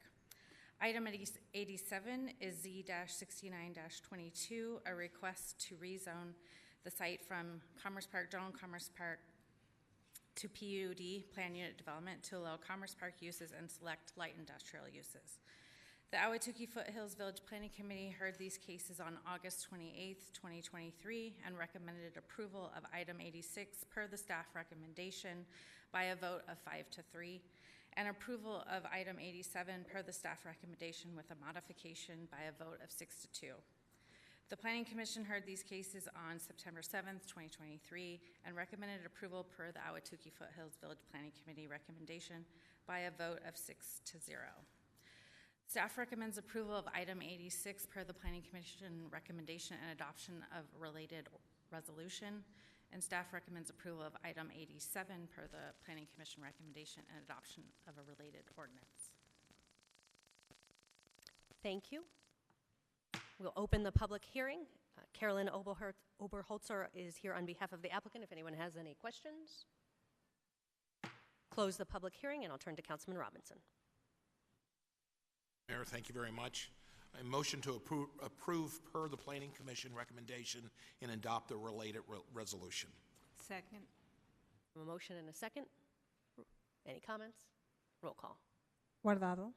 Item 87 is Z-69-22, a request to rezone the site from Commerce Park, General Commerce Park to PUD, Plan Unit Development, to allow Commerce Park uses and select light industrial uses. The Ahwatukee Foothills Village Planning Committee heard these cases on August 28th, 2023, and recommended approval of item 86 per the staff recommendation by a vote of 5-3, and approval of item 87 per the staff recommendation with a modification by a vote of 6-2. The Planning Commission heard these cases on September 7th, 2023, and recommended approval per the Ahwatukee Foothills Village Planning Committee recommendation by a vote of 6-0. Staff recommends approval of item 86 per the Planning Commission recommendation and adoption of related resolution, and staff recommends approval of item 87 per the Planning Commission recommendation and adoption of a related ordinance. Thank you. We'll open the public hearing. Carolyn Oberholzer is here on behalf of the applicant if anyone has any questions. Close the public hearing, and I'll turn to Councilman Robinson. Mayor, thank you very much. I motion to approve per the Planning Commission recommendation and adopt a related resolution. Second. A motion and a second. Any comments? Roll call. Guardado,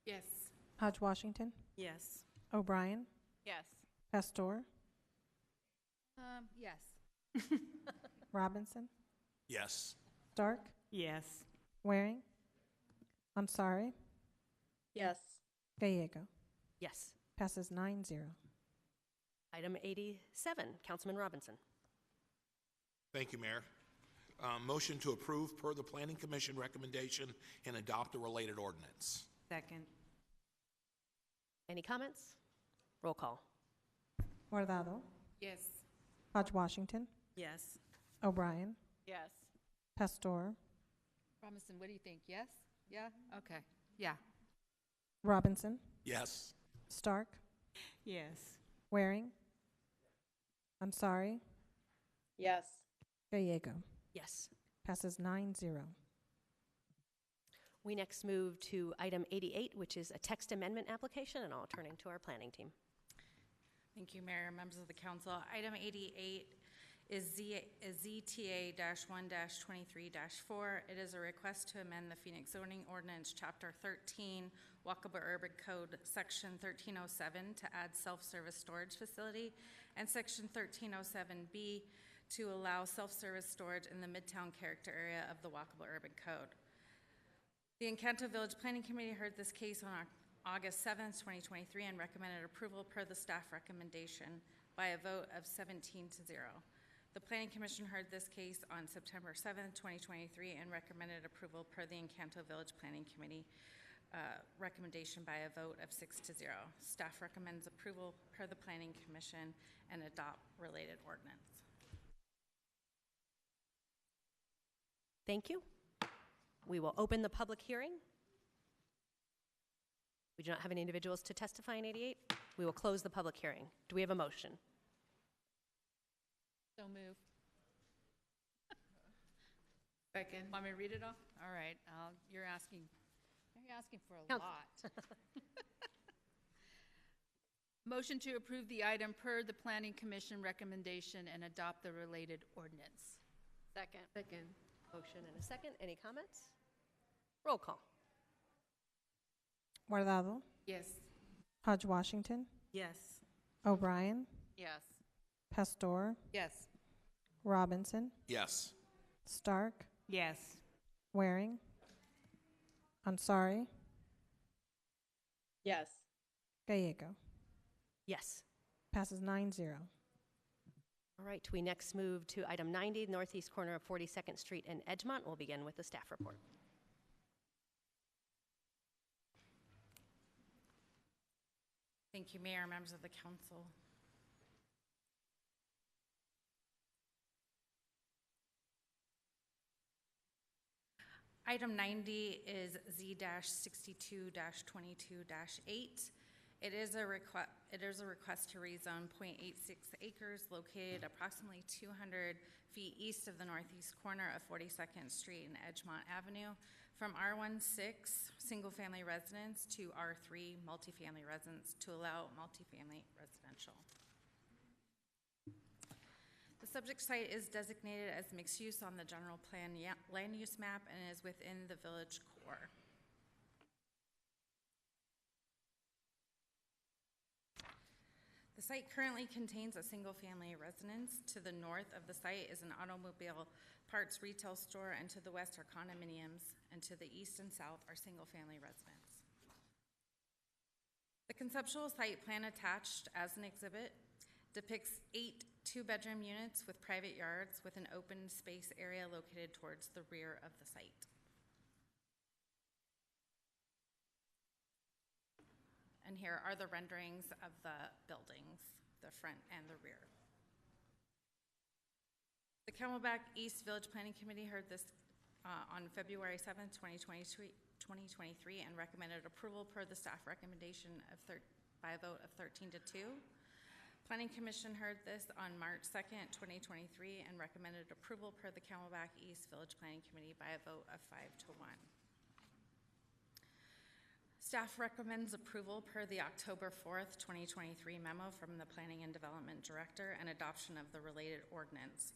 Yes. Hodge Washington, Yes. O'Brien, Yes. Pastor, Yes. Robinson, Yes. Stark, Yes. Waring, Ansari, Yes. Gallego. Yes. Passes 9-0. Item 87, Councilman Robinson. Thank you, Mayor. Motion to approve per the Planning Commission recommendation and adopt a related ordinance. Second. Any comments? Roll call. Guardado, Yes. Hodge Washington, Yes. O'Brien, Yes. Pastor, Robinson, what do you think? Yes? Yeah? Okay. Yeah. Robinson, Yes. Stark, Yes. Waring, Ansari, Yes. Gallego. Yes. Passes 9-0. We next move to item 88, which is a text amendment application, and I'll turn to our planning team. Thank you, Mayor, members of the council. Item 88 is ZTA-1-23-4. It is a request to amend the Phoenix zoning ordinance, Chapter 13, Walkable Urban Code, Section 1307, to add self-service storage facility, and Section 1307B to allow self-service storage in the Midtown character area of the Walkable Urban Code. The Encanto Village Planning Committee heard this case on August 7th, 2023, and recommended approval per the staff recommendation by a vote of 17-0. The Planning Commission heard this case on September 7th, 2023, and recommended approval per the Encanto Village Planning Committee recommendation by a vote of 6-0. Staff recommends approval per the Planning Commission and adopt related ordinance. Thank you. We will open the public hearing. We do not have any individuals to testify in 88. We will close the public hearing. Do we have a motion? So move. Second. Want me to read it off? All right, you're asking for a Counsel. lot. Motion to approve the item per the Planning Commission recommendation and adopt the related ordinance. Second. Motion and a second. Any comments? Roll call. Guardado, Yes. Hodge Washington, Yes. O'Brien, Yes. Pastor, Yes. Robinson, Yes. Stark, Yes. Waring, Ansari, Yes. Gallego. Yes. Passes 9-0. All right, we next move to item 90, northeast corner of 42nd Street in Edgemont. We'll begin with the staff report. Thank you, Mayor, members of the council. Item 90 is Z-62-22-8. It is a request to rezone 0.86 acres located approximately 200 feet east of the northeast corner of 42nd Street and Edgemont Avenue from R16 single-family residence to R3 multifamily residence to allow multifamily residential. The subject site is designated as mixed use on the general plan land use map and is within the village core. The site currently contains a single-family residence. To the north of the site is an automobile parts retail store, and to the west are condominiums, and to the east and south are single-family residents. The conceptual site plan attached as an exhibit depicts 8 two-bedroom units with private yards with an open space area located towards the rear of the site. And here are the renderings of the buildings, the front and the rear. The Camelback East Village Planning Committee heard this on February 7th, 2023, and recommended approval per the staff recommendation by a vote of 13-2. Planning Commission heard this on March 2nd, 2023, and recommended approval per the Camelback East Village Planning Committee by a vote of 5-1. Staff recommends approval per the October 4th, 2023 memo from the Planning and Development Director and adoption of the related ordinance.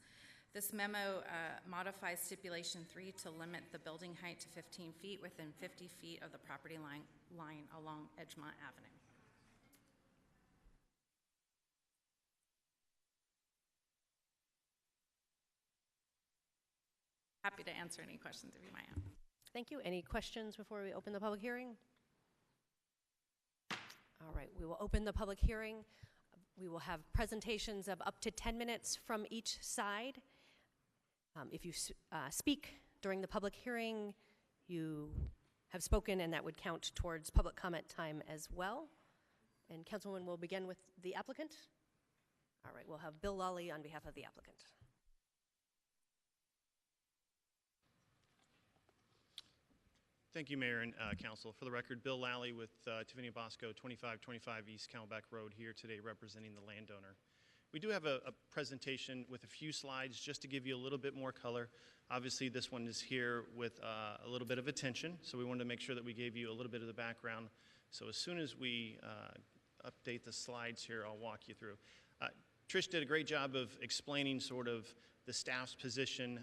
This memo modifies stipulation 3 to limit the building height to 15 feet within 50 feet of the property line along Edgemont Avenue. Happy to answer any questions if you might have. Thank you. Any questions before we open the public hearing? All right, we will open the public hearing. We will have presentations of up to 10 minutes from each side. If you speak during the public hearing, you have spoken, and that would count towards public comment time as well. And Councilwoman will begin with the applicant. All right, we'll have Bill Lawley on behalf of the applicant. Thank you, Mayor and Council. For the record, Bill Lally with Tiffany Bosco, 2525 East Camelback Road, here today representing the landowner. We do have a presentation with a few slides just to give you a little bit more color. Obviously, this one is here with a little bit of attention, so we wanted to make sure that we gave you a little bit of the background. So as soon as we update the slides here, I'll walk you through. Trish did a great job of explaining sort of the staff's position.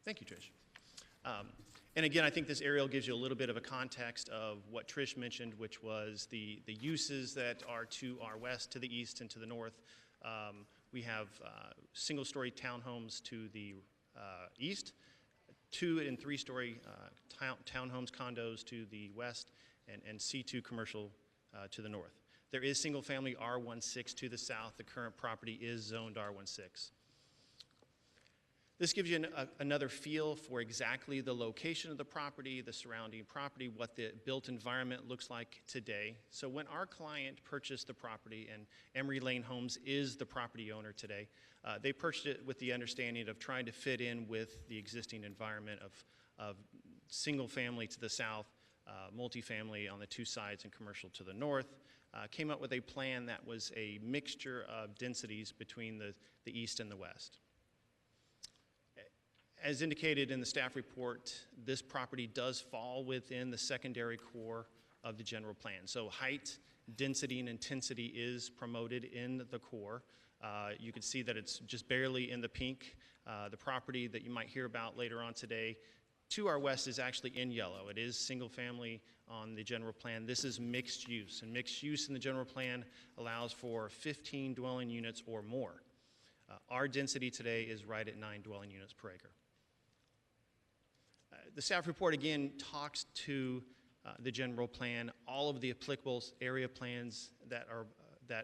Thank you, Trish. And again, I think this aerial gives you a little bit of a context of what Trish mentioned, which was the uses that are to our west, to the east, and to the north. We have single-story townhomes to the east, 2- and 3-story townhomes, condos to the west, and C2 commercial to the north. There is single-family R16 to the south. The current property is zoned R16. This gives you another feel for exactly the location of the property, the surrounding property, what the built environment looks like today. So when our client purchased the property, and Emery Lane Homes is the property owner today, they purchased it with the understanding of trying to fit in with the existing environment of single family to the south, multifamily on the 2 sides, and commercial to the north. Came up with a plan that was a mixture of densities between the east and the west. As indicated in the staff report, this property does fall within the secondary core of the general plan. So height, density, and intensity is promoted in the core. You can see that it's just barely in the pink. The property that you might hear about later on today to our west is actually in yellow. It is single family on the general plan. This is mixed use, and mixed use in the general plan allows for 15 dwelling units or more. Our density today is right at 9 dwelling units per acre. The staff report again talks to the general plan, all of the applicable area plans that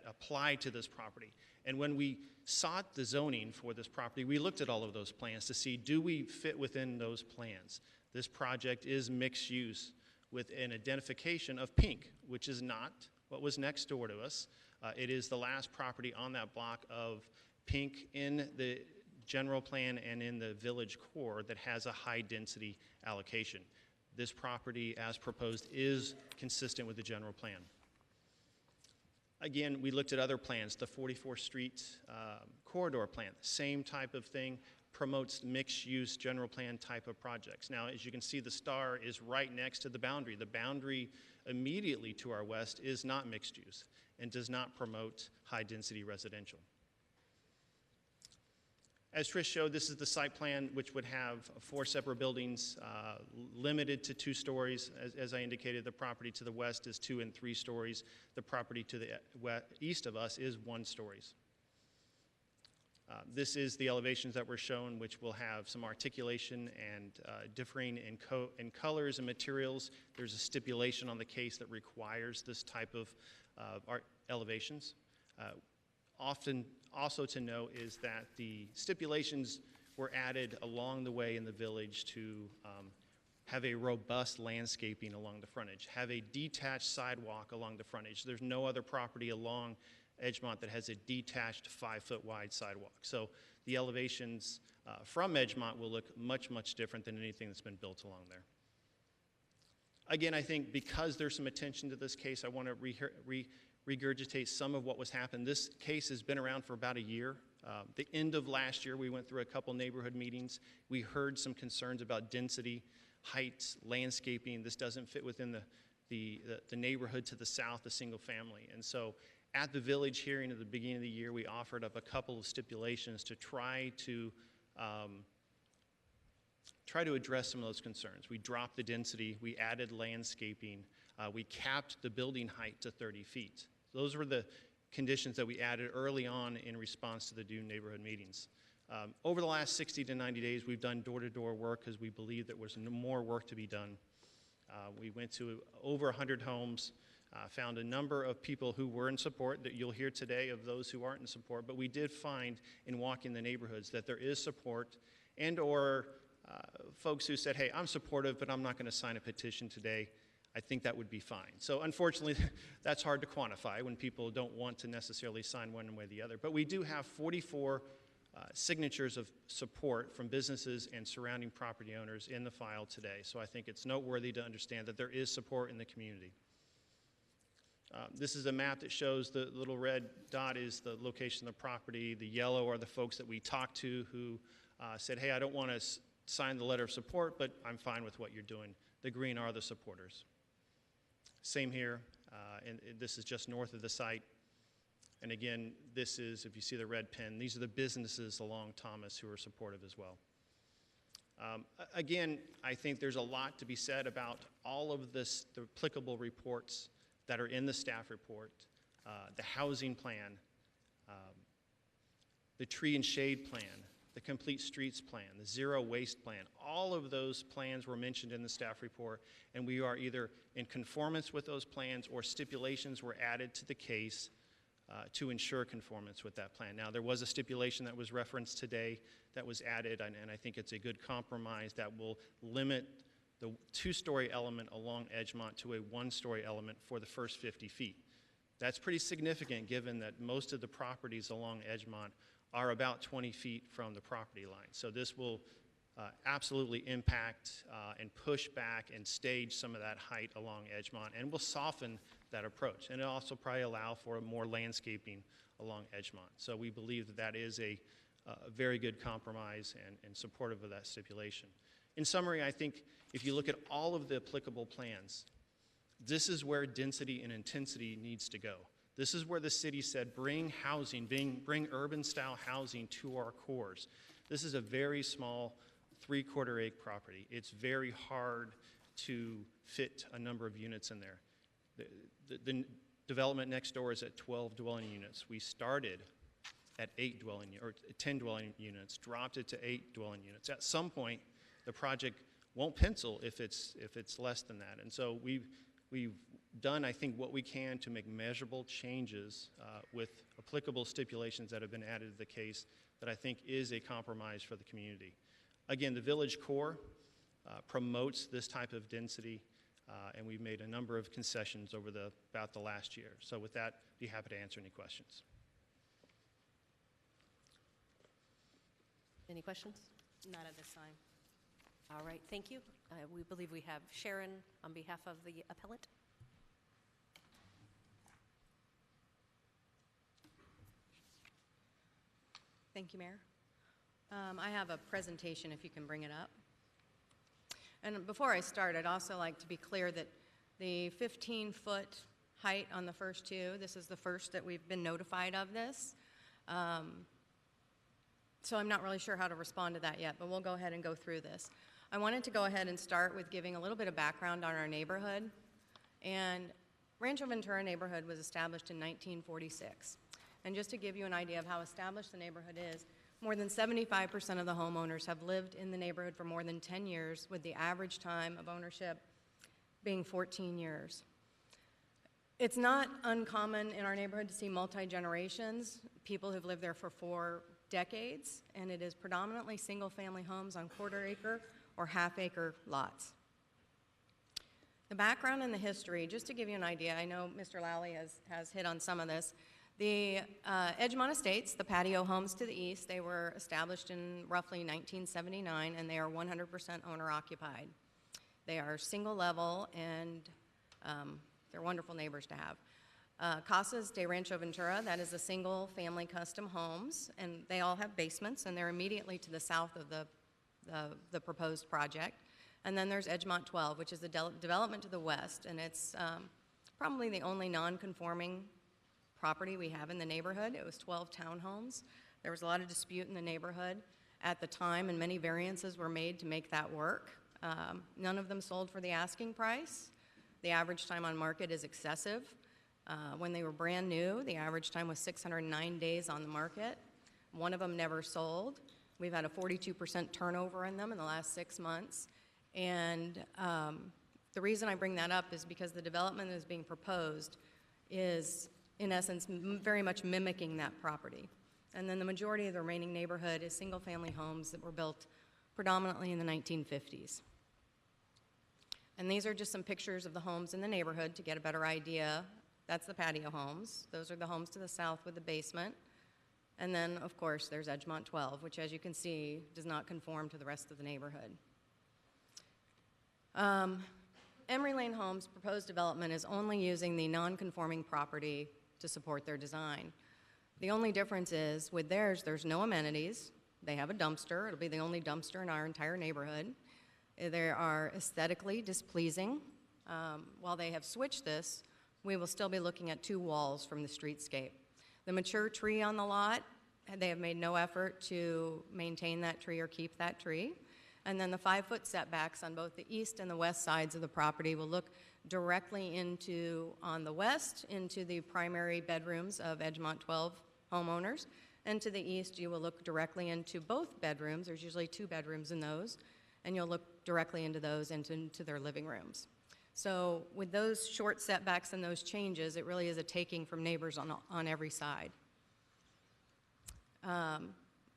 apply to this property. And when we sought the zoning for this property, we looked at all of those plans to see, do we fit within those plans? This project is mixed use with an identification of pink, which is not what was next door to us. It is the last property on that block of pink in the general plan and in the village core that has a high density allocation. This property, as proposed, is consistent with the general plan. Again, we looked at other plans, the 44th Street corridor plan, same type of thing, promotes mixed use general plan type of projects. Now, as you can see, the star is right next to the boundary. The boundary immediately to our west is not mixed use and does not promote high density residential. As Trish showed, this is the site plan, which would have 4 separate buildings, limited to 2 stories. As I indicated, the property to the west is 2 and 3 stories. The property to the east of us is 1 stories. This is the elevations that were shown, which will have some articulation and differing in colors and materials. There's a stipulation on the case that requires this type of elevations. Often also to note is that the stipulations were added along the way in the village to have a robust landscaping along the frontage, have a detached sidewalk along the frontage. There's no other property along Edgemont that has a detached 5-foot wide sidewalk. So the elevations from Edgemont will look much, much different than anything that's been built along there. Again, I think because there's some attention to this case, I want to regurgitate some of what was happened. This case has been around for about a year. The end of last year, we went through a couple neighborhood meetings. We heard some concerns about density, heights, landscaping. This doesn't fit within the neighborhood to the south, the single family. And so at the village hearing at the beginning of the year, we offered up a couple of stipulations to try to address some of those concerns. We dropped the density, we added landscaping, we capped the building height to 30 feet. Those were the conditions that we added early on in response to the new neighborhood meetings. Over the last 60 to 90 days, we've done door-to-door work because we believe there was more work to be done. We went to over 100 homes, found a number of people who were in support, that you'll hear today of those who aren't in support, but we did find in walking the neighborhoods that there is support, and or folks who said, hey, I'm supportive, but I'm not going to sign a petition today. I think that would be fine. So unfortunately, that's hard to quantify when people don't want to necessarily sign one way or the other. But we do have 44 signatures of support from businesses and surrounding property owners in the file today. So I think it's noteworthy to understand that there is support in the community. This is a map that shows the little red dot is the location of the property. The yellow are the folks that we talked to who said, hey, I don't want to sign the letter of support, but I'm fine with what you're doing. The green are the supporters. Same here, and this is just north of the site. And again, this is, if you see the red pen, these are the businesses along Thomas who are supportive as well. Again, I think there's a lot to be said about all of the applicable reports that are in the staff report, the housing plan, the tree and shade plan, the complete streets plan, the zero waste plan. All of those plans were mentioned in the staff report, and we are either in conformance with those plans or stipulations were added to the case to ensure conformance with that plan. Now, there was a stipulation that was referenced today that was added, and I think it's a good compromise that will limit the two-story element along Edgemont to a one-story element for the first 50 feet. That's pretty significant given that most of the properties along Edgemont are about 20 feet from the property line. So this will absolutely impact and push back and stage some of that height along Edgemont, and will soften that approach. And it'll also probably allow for more landscaping along Edgemont. So we believe that that is a very good compromise and supportive of that stipulation. In summary, I think if you look at all of the applicable plans, this is where density and intensity needs to go. This is where the city said, bring housing, bring urban-style housing to our cores. This is a very small 3/4 acre property. It's very hard to fit a number of units in there. The development next door is at 12 dwelling units. We started at 10 dwelling units, dropped it to 8 dwelling units. At some point, the project won't pencil if it's less than that. And so we've done, I think, what we can to make measurable changes with applicable stipulations that have been added to the case that I think is a compromise for the community. Again, the village core promotes this type of density, and we've made a number of concessions over about the last year. So with that, be happy to answer any questions. Any questions? Not at this time. All right, thank you. We believe we have Sharon on behalf of the appellant. Thank you, Mayor. I have a presentation, if you can bring it up. And before I start, I'd also like to be clear that the 15-foot height on the first two, this is the first that we've been notified of this. So I'm not really sure how to respond to that yet, but we'll go ahead and go through this. I wanted to go ahead and start with giving a little bit of background on our neighborhood. And Rancho Ventura neighborhood was established in 1946. And just to give you an idea of how established the neighborhood is, more than 75% of the homeowners have lived in the neighborhood for more than 10 years, with the average time of ownership being 14 years. It's not uncommon in our neighborhood to see multi-generations, people who've lived there for 4 decades, and it is predominantly single-family homes on 1/4 acre or 1/2 acre lots. The background and the history, just to give you an idea, I know Mr. Lally has hit on some of this. The Edgemont Estates, the patio homes to the east, they were established in roughly 1979, and they are 100% owner-occupied. They are single level, and they're wonderful neighbors to have. Casas de Rancho Ventura, that is a single family custom homes, and they all have basements, and they're immediately to the south of the proposed project. And then there's Edgemont 12, which is the development to the west, and it's probably the only non-conforming property we have in the neighborhood. It was 12 townhomes. There was a lot of dispute in the neighborhood at the time, and many variances were made to make that work. None of them sold for the asking price. The average time on market is excessive. When they were brand new, the average time was 609 days on the market. One of them never sold. We've had a 42% turnover in them in the last 6 months. And the reason I bring that up is because the development that is being proposed is, in essence, very much mimicking that property. And then the majority of the remaining neighborhood is single-family homes that were built predominantly in the 1950s. And these are just some pictures of the homes in the neighborhood to get a better idea. That's the patio homes. Those are the homes to the south with the basement. And then, of course, there's Edgemont 12, which, as you can and Emery Lane Homes' proposed development is only using the non-conforming property to support their design. The only difference is with theirs, there's no amenities. They have a dumpster. It'll be the only dumpster in our entire neighborhood. They are aesthetically displeasing. While they have switched this, we will still be looking at 2 walls from the streetscape. The mature tree on the lot, they have made no effort to maintain that tree or keep that tree. And then the 5-foot setbacks on both the east and the west sides of the property will look directly into, on the west, into the primary bedrooms of Edgemont 12 homeowners. And to the east, you will look directly into both bedrooms. There's usually 2 bedrooms in those. And you'll look directly into those and into their living rooms. So with those short setbacks and those changes, it really is a taking from neighbors on every side.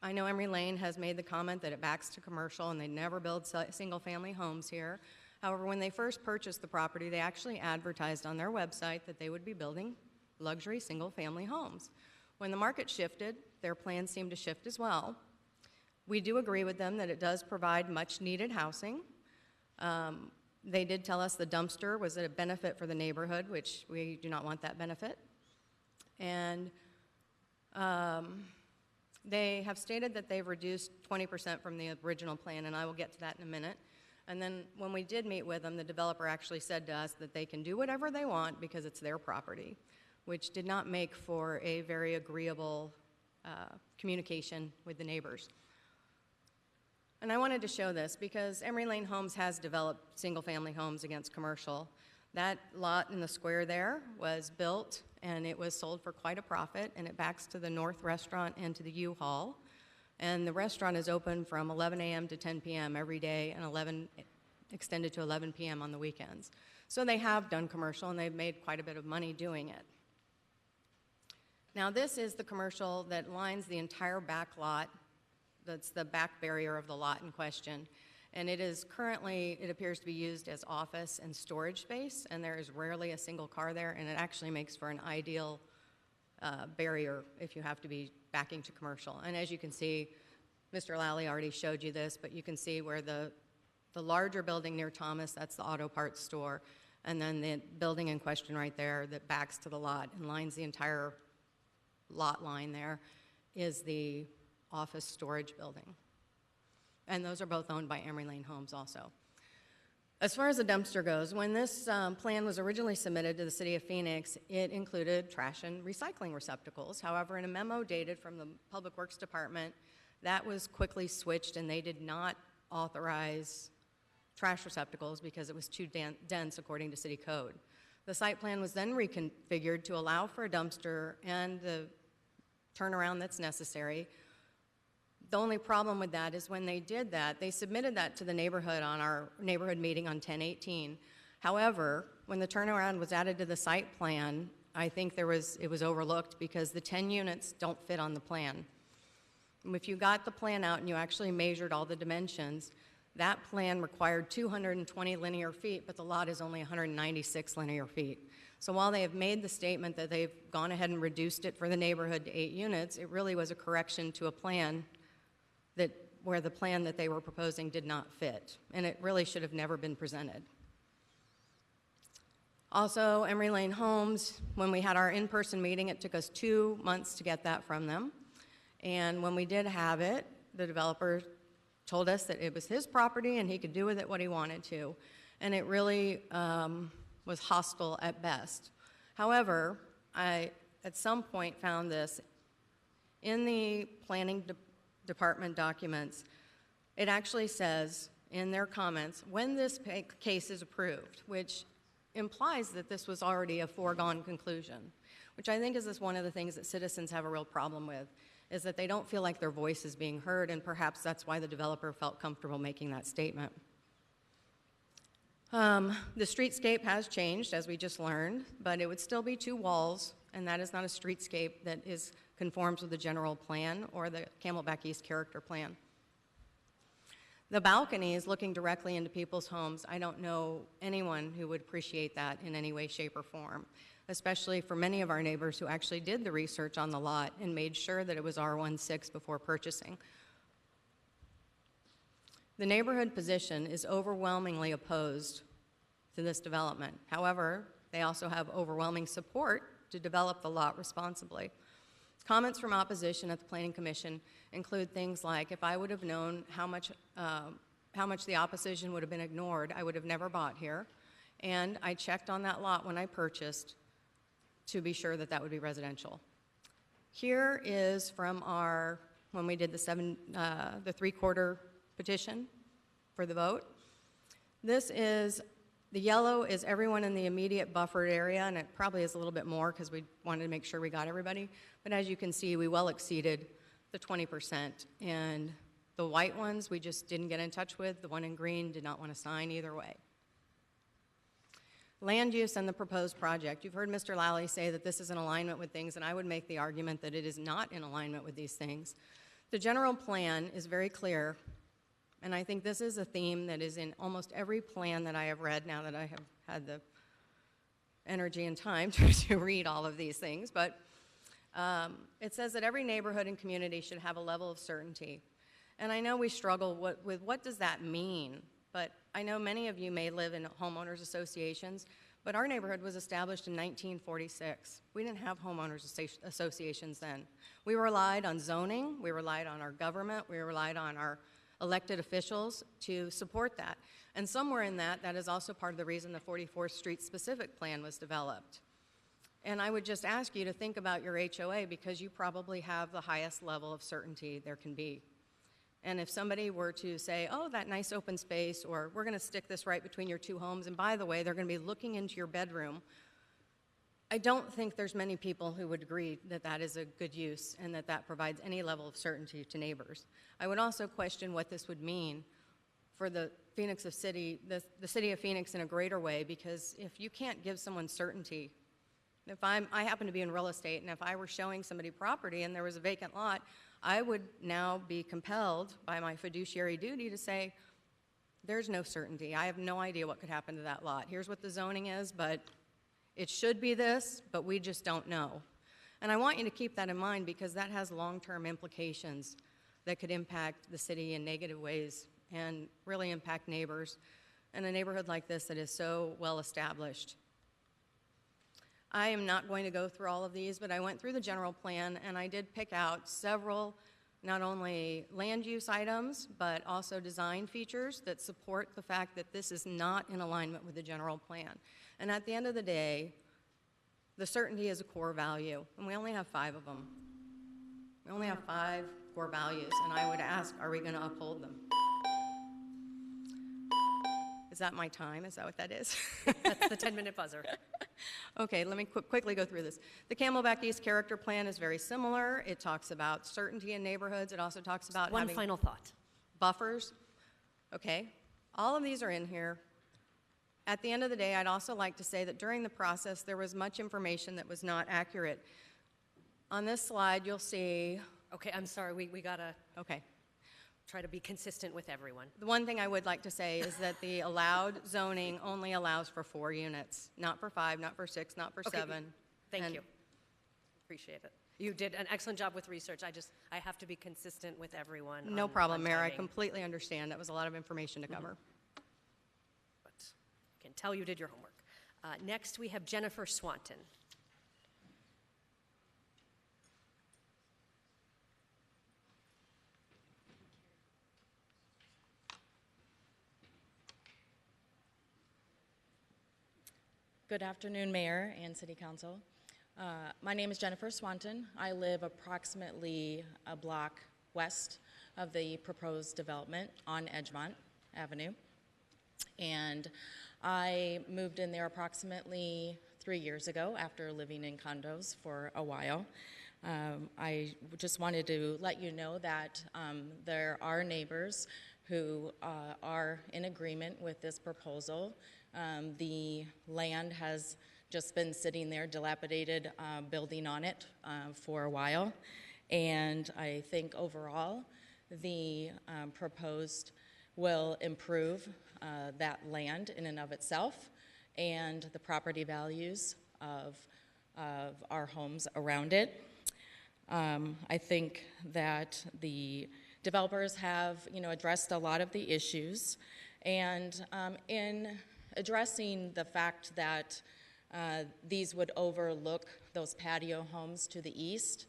I know Emery Lane has made the comment that it backs to commercial and they never build single-family homes here. However, when they first purchased the property, they actually advertised on their website that they would be building luxury single-family homes. When the market shifted, their plans seemed to shift as well. We do agree with them that it does provide much-needed housing. They did tell us the dumpster was a benefit for the neighborhood, which we do not want that benefit. And they have stated that they've reduced 20% from the original plan, and I will get to that in a minute. And then when we did meet with them, the developer actually said to us that they can do whatever they want because it's their property, which did not make for a very agreeable communication with the neighbors. And I wanted to show this because Emery Lane Homes has developed single-family homes against commercial. That lot in the square there was built and it was sold for quite a profit, and it backs to the North Restaurant and to the U-Haul. And the restaurant is open from 11 a.m. to 10 p.m. every day and extended to 11 p.m. on the weekends. So they have done commercial and they've made quite a bit of money doing it. Now this is the commercial that lines the entire back lot. That's the back barrier of the lot in question. And it is currently, it appears to be used as office and storage space, and there is rarely a single car there, and it actually makes for an ideal barrier if you have to be backing to commercial. And as you can see, Mr. Lally already showed you this, but you can see where the larger building near Thomas, that's the auto parts store, and then the building in question right there that backs to the lot and lines the entire lot line there is the office storage building. And those are both owned by Emery Lane Homes also. As far as the dumpster goes, when this plan was originally submitted to the City of Phoenix, it included trash and recycling receptacles. However, in a memo dated from the Public Works Department, that was quickly switched and they did not authorize trash receptacles because it was too dense according to city code. The site plan was then reconfigured to allow for a dumpster and the turnaround that's necessary. The only problem with that is when they did that, they submitted that to the neighborhood on our neighborhood meeting on 10/18. However, when the turnaround was added to the site plan, I think it was overlooked because the 10 units don't fit on the plan. If you got the plan out and you actually measured all the dimensions, that plan required 220 linear feet, but the lot is only 196 linear feet. So while they have made the statement that they've gone ahead and reduced it for the neighborhood to 8 units, it really was a correction to a plan where the plan that they were proposing did not fit, and it really should have never been presented. Also, Emery Lane Homes, when we had our in-person meeting, it took us 2 months to get that from them. And when we did have it, the developer told us that it was his property and he could do with it what he wanted to. And it really was hostile at best. However, I, at some point, found this in the planning department documents. It actually says in their comments, when this case is approved, which implies that this was already a foregone conclusion, which I think is one of the things that citizens have a real problem with, is that they don't feel like their voice is being heard, and perhaps that's why the developer felt comfortable making that statement. The streetscape has changed, as we just learned, but it would still be 2 walls, and that is not a streetscape that conforms with the general plan or the Camelback East character plan. The balconies looking directly into people's homes, I don't know anyone who would appreciate that in any way, shape, or form, especially for many of our neighbors who actually did the research on the lot and made sure that it was R16 before purchasing. The neighborhood position is overwhelmingly opposed to this development. However, they also have overwhelming support to develop the lot responsibly. Comments from opposition at the Planning Commission include things like, if I would have known how much the opposition would have been ignored, I would have never bought here. And I checked on that lot when I purchased to be sure that that would be residential. Here is from when we did the three-quarter petition for the vote. The yellow is everyone in the immediate buffered area, and it probably is a little bit more because we wanted to make sure we got everybody. But as you can see, we well exceeded the 20%. And the white ones we just didn't get in touch with. The one in green did not want to sign either way. Land use and the proposed project. You've heard Mr. Lally say that this is in alignment with things, and I would make the argument that it is not in alignment with these things. The general plan is very clear, and I think this is a theme that is in almost every plan that I have read now that I have had the energy and time to read all of these things. But it says that every neighborhood and community should have a level of certainty. And I know we struggle with what does that mean? But I know many of you may live in homeowners associations, but our neighborhood was established in 1946. We didn't have homeowners associations then. We relied on zoning, we relied on our government, we relied on our elected officials to support that. And somewhere in that is also part of the reason the 44th Street specific plan was developed. And I would just ask you to think about your HOA because you probably have the highest level of certainty there can be. And if somebody were to say, oh, that nice open space, or we're going to stick this right between your two homes, and by the way, they're going to be looking into your bedroom, I don't think there's many people who would agree that that is a good use and that that provides any level of certainty to neighbors. I would also question what this would mean for the city of Phoenix in a greater way, because if you can't give someone certainty, if I happen to be in real estate, and if I were showing somebody property and there was a vacant lot, I would now be compelled by my fiduciary duty to say, there's no certainty. I have no idea what could happen to that lot. Here's what the zoning is, but it should be this, but we just don't know. And I want you to keep that in mind because that has long-term implications that could impact the city in negative ways and really impact neighbors in a neighborhood like this that is so well established. I am not going to go through all of these, but I went through the general plan and I did pick out several, not only land use items, but also design features that support the fact that this is not in alignment with the general plan. And at the end of the day, the certainty is a core value, and we only have 5 of them. We only have 5 core values, and I would ask, are we going to uphold them? Is that my time? Is that what that is? That's the 10-minute buzzer. Okay, let me quickly go through this. The Camelback East Character Plan is very similar. It talks about certainty in neighborhoods. It also talks about One final thought. Buffers. Okay, all of these are in here. At the end of the day, I'd also like to say that during the process, there was much information that was not accurate. On this slide, you'll see... Okay, I'm sorry, we gotta... Okay. Try to be consistent with everyone. The one thing I would like to say is that the allowed zoning only allows for 4 units, not for 5, not for 6, not for 7. Thank you. Appreciate it. You did an excellent job with research. I have to be consistent with everyone. No problem, Mayor. I timing. completely understand. That was a lot of information to cover. But I can tell you did your homework. Next, we have Jennifer Swanton. Good afternoon, Mayor and City Council. My name is Jennifer Swanton. I live approximately a block west of the proposed development on Edgemont Avenue. And I moved in there approximately 3 years ago after living in condos for a while. I just wanted to let you know that there are neighbors who are in agreement with this proposal. The land has just been sitting there, dilapidated building on it for a while. And I think overall, the proposed will improve that land in and of itself and the property values of our homes around it. I think that the developers have, addressed a lot of the issues. And in addressing the fact that these would overlook those patio homes to the east.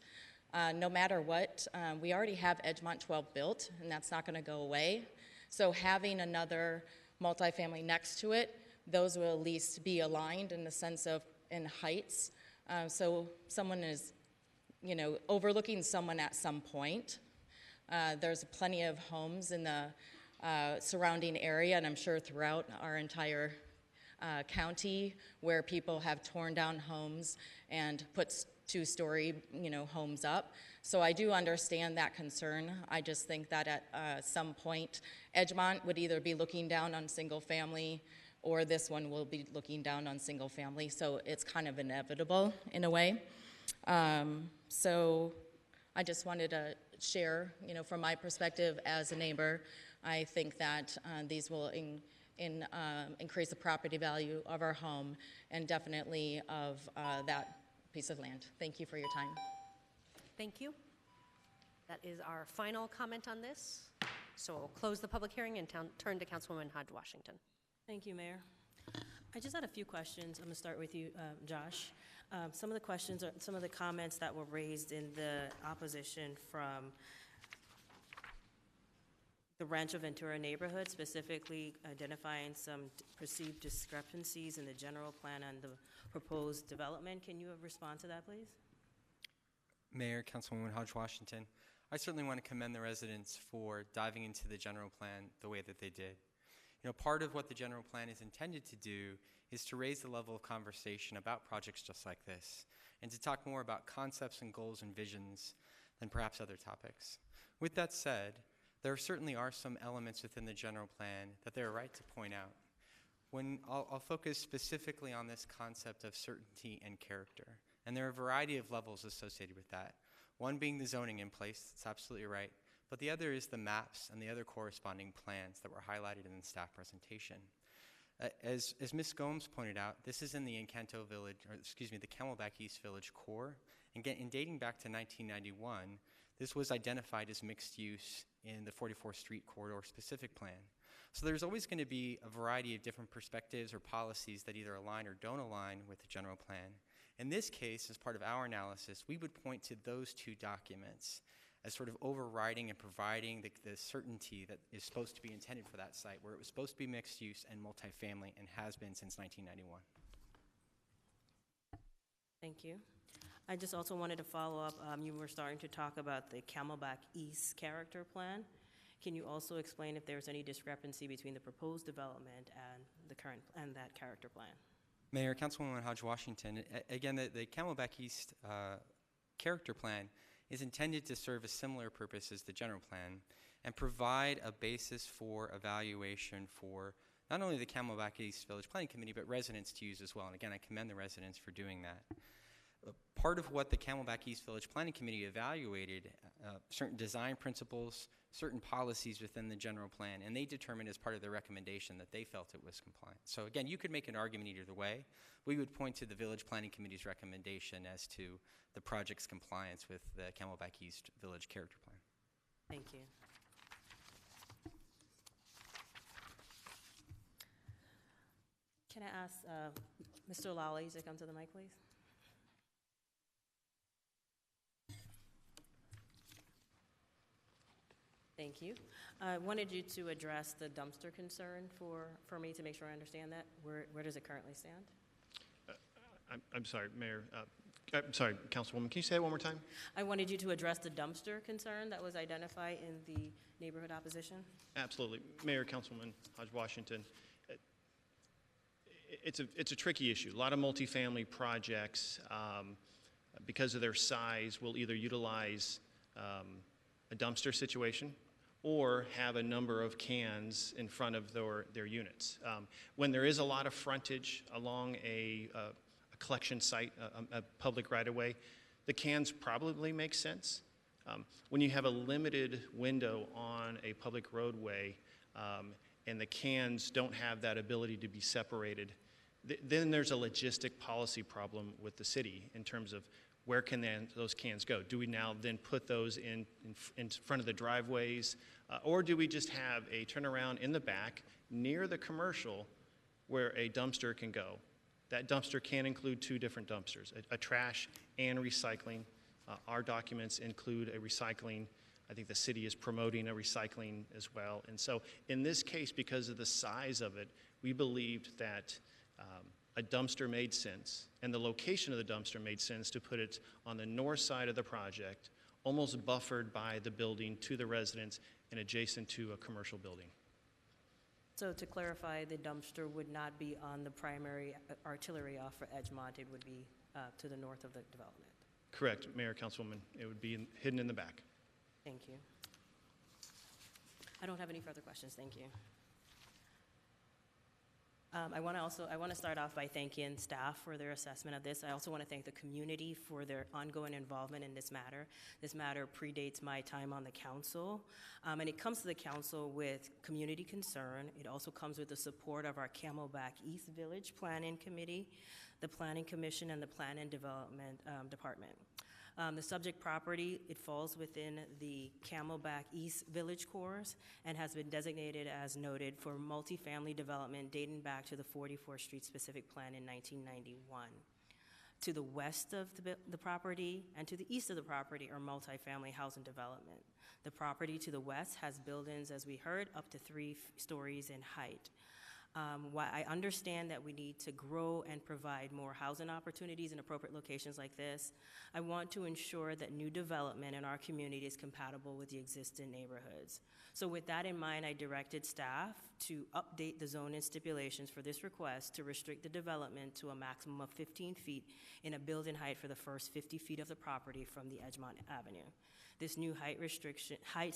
No matter what, we already have Edgemont 12 built, and that's not going to go away. So having another multifamily next to it, those will at least be aligned in the sense of in heights. So someone is, overlooking someone at some point. There's plenty of homes in the surrounding area, and I'm sure throughout our entire county, where people have torn down homes and put two-story, homes up. So I do understand that concern. I just think that at some point, Edgemont would either be looking down on single family, or this one will be looking down on single family. So it's kind of inevitable in a way. So I just wanted to share, from my perspective as a neighbor, I think that these will increase the property value of our home and definitely of that piece of land. Thank you for your time. Thank you. That is our final comment on this. So we'll close the public hearing and turn to Councilwoman Hodge Washington. Thank you, Mayor. I just had a few questions. I'm going to start with you, Josh. Some of the questions are some of the comments that were raised in the opposition from the Rancho Ventura neighborhood, specifically identifying some perceived discrepancies in the general plan and the proposed development. Can you respond to that, please? Mayor, Councilwoman Hodge Washington, I certainly want to commend the residents for diving into the general plan the way that they did. Part of what the general plan is intended to do is to raise the level of conversation about projects just like this, and to talk more about concepts and goals and visions than perhaps other topics. With that said, there certainly are some elements within the general plan that they're right to point out. I'll focus specifically on this concept of certainty and character, and there are a variety of levels associated with that. One being the zoning in place, that's absolutely right, but the other is the maps and the other corresponding plans that were highlighted in the staff presentation. As Ms. Gomes pointed out, this is in the Encanto Village, the Camelback East Village core, and dating back to 1991, this was identified as mixed use in the 44th Street Corridor specific plan. So there's always going to be a variety of different perspectives or policies that either align or don't align with the general plan. In this case, as part of our analysis, we would point to those two documents as sort of overriding and providing the certainty that is supposed to be intended for that site, where it was supposed to be mixed use and multifamily and has been since 1991. Thank you. I just also wanted to follow up. You were starting to talk about the Camelback East character plan. Can you also explain if there's any discrepancy between the proposed development and the current and that character plan? Mayor, Councilwoman Hodge Washington, again, the Camelback East character plan is intended to serve a similar purpose as the general plan and provide a basis for evaluation for not only the Camelback East Village Planning Committee, but residents to use as well. And again, I commend the residents for doing that. Part of what the Camelback East Village Planning Committee evaluated, certain design principles, certain policies within the general plan, and they determined as part of their recommendation that they felt it was compliant. So again, you could make an argument either way. We would point to the Village Planning Committee's recommendation as to the project's compliance with the Camelback East Village Character Plan. Thank you. Can I ask Mr. Lawley to come to the mic, please? Thank you. I wanted you to address the dumpster concern for me to make sure I understand that. Where does it currently stand? I'm sorry, Mayor. I'm sorry, Councilwoman. Can you say that one more time? I wanted you to address the dumpster concern that was identified in the neighborhood opposition. Absolutely. Mayor, Councilwoman Hodge Washington. It's a tricky issue. A lot of multifamily projects, because of their size, will either utilize a dumpster situation or have a number of cans in front of their units. When there is a lot of frontage along a collection site, a public right-of-way, the cans probably make sense. When you have a limited window on a public roadway and the cans don't have that ability to be separated, then there's a logistic policy problem with the city in terms of where can then those cans go? Do we now then put those in front of the driveways, or do we just have a turnaround in the back near the commercial where a dumpster can go. That dumpster can include 2 different dumpsters, a trash and recycling. Our documents include a recycling. I think the city is promoting a recycling as well. And so in this case, because of the size of it, we believed that a dumpster made sense, and the location of the dumpster made sense to put it on the north side of the project, almost buffered by the building to the residents and adjacent to a commercial building. So to clarify, the dumpster would not be on the primary artillery off for Edgemont. It would be to the north of the development. Correct, Mayor, Councilwoman. It would be hidden in the back. Thank you. I don't have any further questions. Thank you. I want to start off by thanking staff for their assessment of this. I also want to thank the community for their ongoing involvement in this matter. This matter predates my time on the council, and it comes to the council with community concern. It also comes with the support of our Camelback East Village Planning Committee, the Planning Commission, and the Plan and Development Department. The subject property, it falls within the Camelback East Village Cores and has been designated as noted for multifamily development dating back to the 44th Street Specific Plan in 1991. To the west of the property and to the east of the property are multifamily housing development. The property to the west has buildings, as we heard, up to 3 stories in height. While I understand that we need to grow and provide more housing opportunities in appropriate locations like this, I want to ensure that new development in our community is compatible with the existing neighborhoods. So with that in mind, I directed staff to update the zoning stipulations for this request to restrict the development to a maximum of 15 feet in a building height for the first 50 feet of the property from the Edgemont Avenue. This new height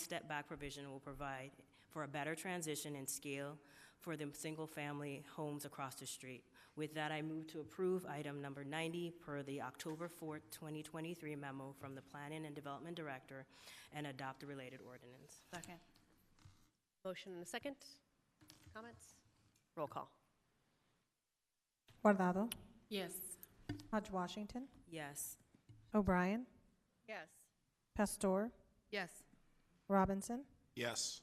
step back provision will provide for a better transition and scale for the single-family homes across the street. With that, I move to approve item number 90 per the October 4th, 2023 memo from the Planning and Development Director and adopt the related ordinance. Second. Motion and a second. Comments? Roll call. Guardado, Yes. Hodge Washington, Yes. O'Brien, Yes. Pastor, Yes. Robinson, Yes.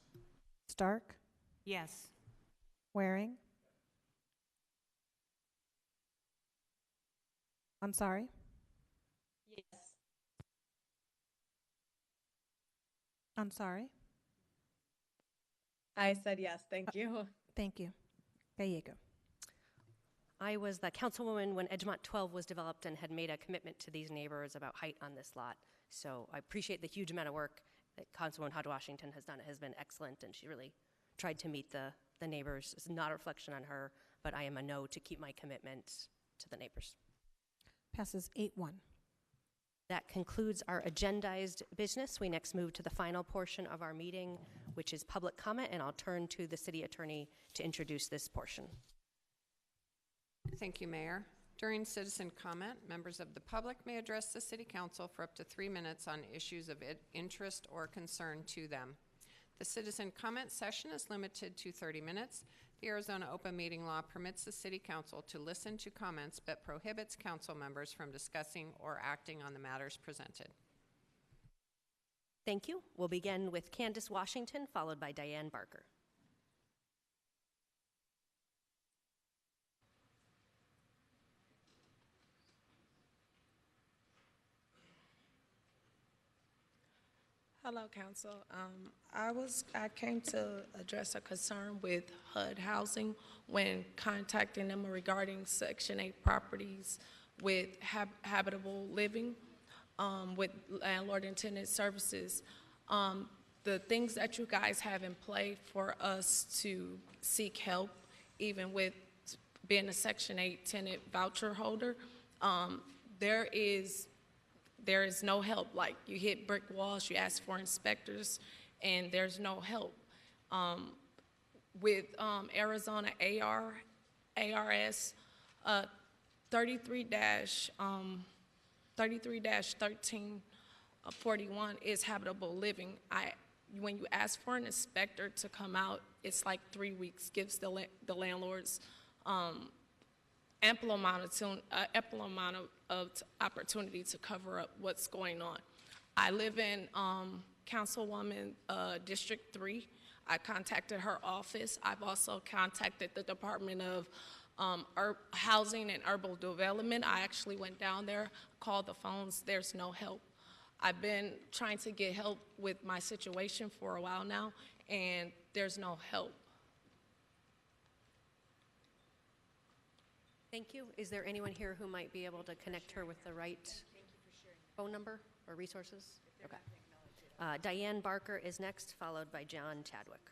Stark, Yes. Waring. I'm sorry. Yes. I'm sorry. I said yes, thank you. Thank you. Gallego. I was the councilwoman when Edgemont 12 was developed and had made a commitment to these neighbors about height on this lot. So I appreciate the huge amount of work that Councilwoman Hodge Washington has done. It has been excellent, and she really tried to meet the neighbors. It's not a reflection on her, but I am a no to keep my commitment to the neighbors. Passes 8-1. That concludes our agendized business. We next move to the final portion of our meeting, which is public comment, and I'll turn to the city attorney to introduce this portion. Thank you, Mayor. During citizen comment, members of the public may address the City Council for up to 3 minutes on issues of interest or concern to them. The citizen comment session is limited to 30 minutes. The Arizona Open Meeting Law permits the City Council to listen to comments but prohibits council members from discussing or acting on the matters presented. Thank you. We'll begin with Candace Washington, followed by Diane Barker. Hello, Council. I came to address a concern with HUD Housing when contacting them regarding Section 8 properties with habitable living, with landlord and tenant services. The things that you guys have in play for us to seek help, even with being a Section 8 tenant voucher holder, there is no help. Like, you hit brick walls, you ask for inspectors, and there's no help. With Arizona ARS 33-1341 is habitable living. When you ask for an inspector to come out, it's like 3 weeks, gives the landlords ample amount of opportunity to cover up what's going on. I live in Councilwoman District 3. I contacted her office. I've also contacted the Department of housing and urban development. I actually went down there, called the phones, there's no help. I've been trying to get help with my situation for a while now, and there's no help. Thank you. Is there anyone here who might be able to connect her with the right phone number or resources? Okay. Diane Barker is next, followed by John Chadwick.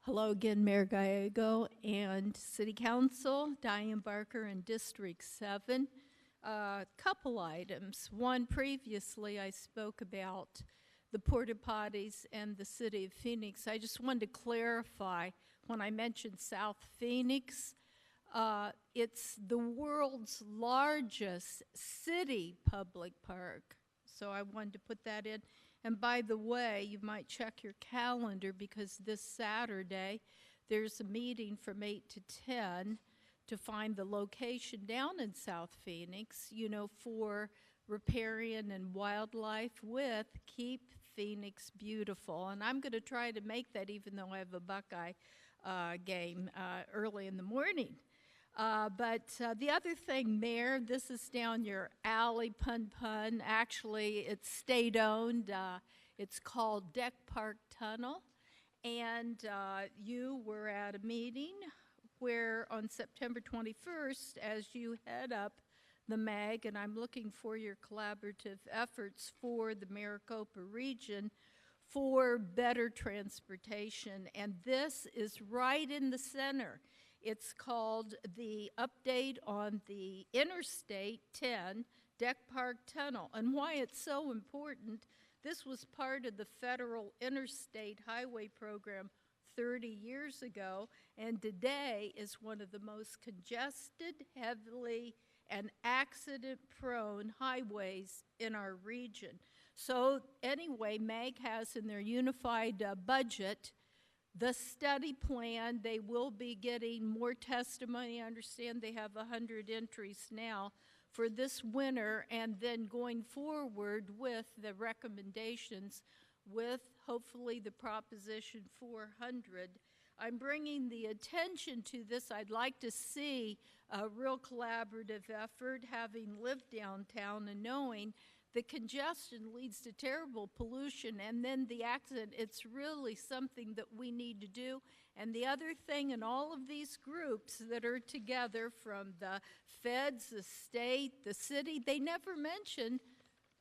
Hello again, Mayor Gallego and City Council, Diane Barker in District 7. Couple items. One, previously I spoke about the porta potties and the city of Phoenix. I just wanted to clarify when I mentioned South Phoenix, it's the world's largest city public park. So I wanted to put that in. And by the way, you might check your calendar because this Saturday there's a meeting from 8 to 10 to find the location down in South Phoenix, you know, for riparian and wildlife with Keep Phoenix Beautiful. And I'm going to try to make that even though I have a Buckeye game early in the morning. But the other thing, Mayor, this is down your alley, pun. Actually, it's state-owned. It's called Deck Park Tunnel. And you were at a meeting where on September 21st, as you head up the MAG, and I'm looking for your collaborative efforts for the Maricopa region for better transportation. And this is right in the center. It's called the update on the Interstate 10 Deck Park Tunnel. And why it's so important, this was part of the federal Interstate Highway Program 30 years ago, and today is one of the most congested, heavily, and accident-prone highways in our region. So anyway, MAG has in their unified budget the study plan. They will be getting more testimony. I understand they have 100 entries now for this winter, and then going forward with the recommendations with hopefully the Proposition 400. I'm bringing the attention to this. I'd like to see a real collaborative effort, having lived downtown and knowing the congestion leads to terrible pollution, and then the accident. It's really something that we need to do. And the other thing, in all of these groups that are together, from the feds, the state, the city, they never mention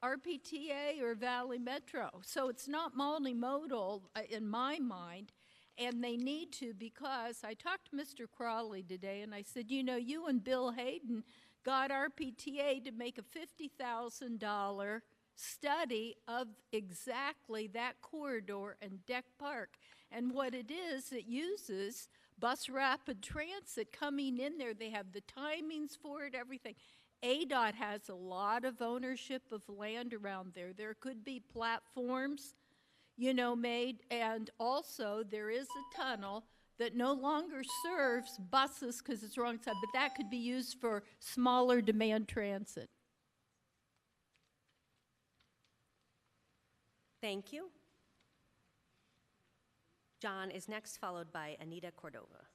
RPTA or Valley Metro. So it's not multimodal in my mind. And they need to, because I talked to Mr. Crawley today, and I said, you know, you and Bill Hayden got RPTA to make a $50,000 study of exactly that corridor and Deck Park. And what it is, it uses bus rapid transit coming in there. They have the timings for it, everything. ADOT has a lot of ownership of land around there. There could be platforms, you know, made, and also there is a tunnel that no longer serves buses because it's wrong side, but that could be used for smaller demand transit. Thank you. John is next, followed by Anita Cordova.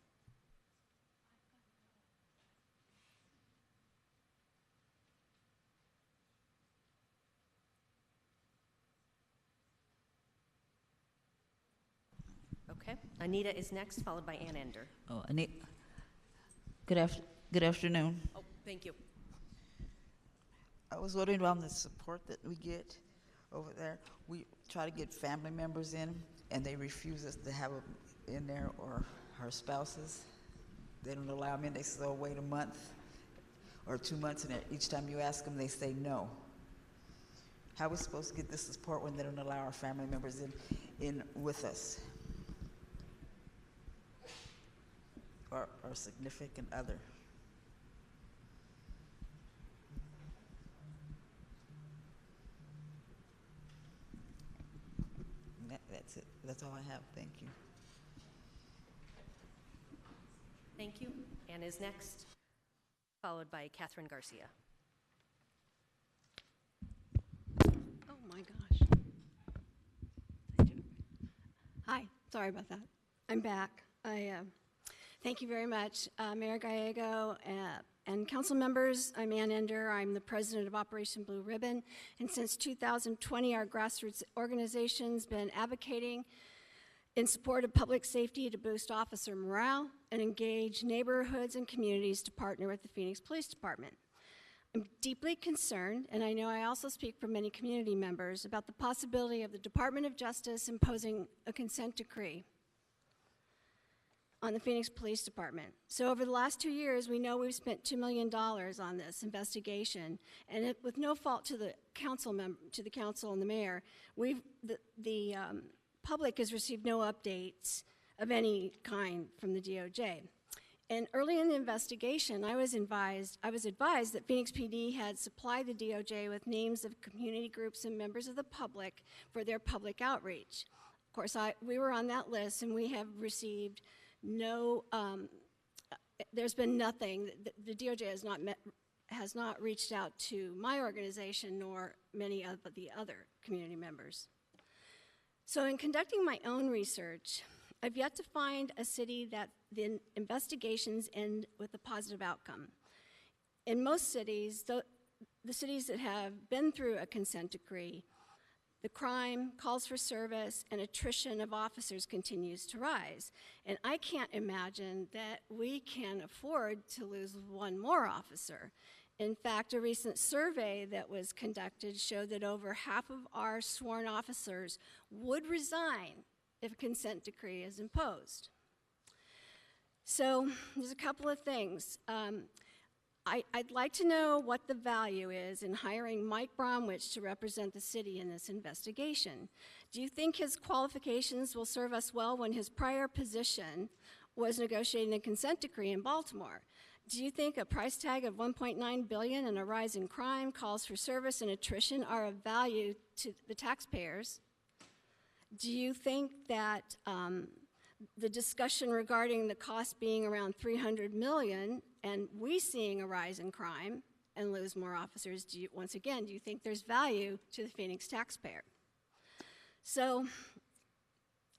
Okay, Anita is next, followed by Ann Ender. Oh, Anita. Good afternoon. Oh, thank you. I was wondering about the support that we get over there. We try to get family members in, and they refuse us to have them in there, or our spouses. They don't allow them in. They say, wait a month or 2 months, and each time you ask them, they say no. How are we supposed to get this support when they don't allow our family members in with us? Or significant other. That's it. That's all I have. Thank you. Thank you. Ann is next, followed by Catherine Garcia. Oh my gosh. Hi, sorry about that. I'm back. Thank you very much, Mayor Gallego and council members. I'm Ann Ender. I'm the president of Operation Blue Ribbon, and since 2020, our grassroots organization's been advocating in support of public safety to boost officer morale and engage neighborhoods and communities to partner with the Phoenix Police Department. I'm deeply concerned, and I know I also speak for many community members, about the possibility of the Department of Justice imposing a consent decree on the Phoenix Police Department. So over the last 2 years, we know we've spent $2 million on this investigation, and with no fault to the council and the mayor, the public has received no updates of any kind from the DOJ. And early in the investigation, I was advised that Phoenix PD had supplied the DOJ with names of community groups and members of the public for their public outreach. Of course, we were on that list, and we have received no, there's been nothing. The DOJ has not reached out to my organization nor many of the other community members. So in conducting my own research, I've yet to find a city that the investigations end with a positive outcome. In most cities, the cities that have been through a consent decree, the crime, calls for service, and attrition of officers continues to rise. And I can't imagine that we can afford to lose one more officer. In fact, a recent survey that was conducted showed that over half of our sworn officers would resign if a consent decree is imposed. So there's a couple of things. I'd like to know what the value is in hiring Mike Bromwich to represent the city in this investigation. Do you think his qualifications will serve us well when his prior position was negotiating a consent decree in Baltimore? Do you think a price tag of $1.9 billion and a rise in crime, calls for service, and attrition are of value to the taxpayers? Do you think that the discussion regarding the cost being around $300 million and we seeing a rise in crime and lose more officers, once again, do you think there's value to the Phoenix taxpayer? So,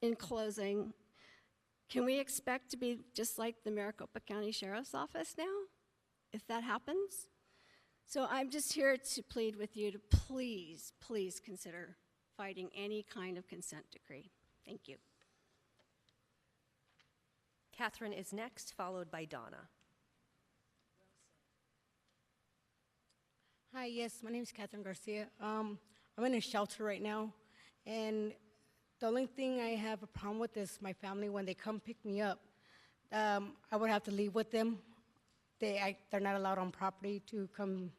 in closing, can we expect to be just like the Maricopa County Sheriff's Office now, if that happens? So I'm just here to plead with you to please, please consider fighting any kind of consent decree. Thank you. Catherine is next, followed by Donna. Hi, yes, my name is Catherine Garcia. I'm in a shelter right now, and the only thing I have a problem with is my family. When they come pick me up, I would have to leave with them. They're not allowed on property to come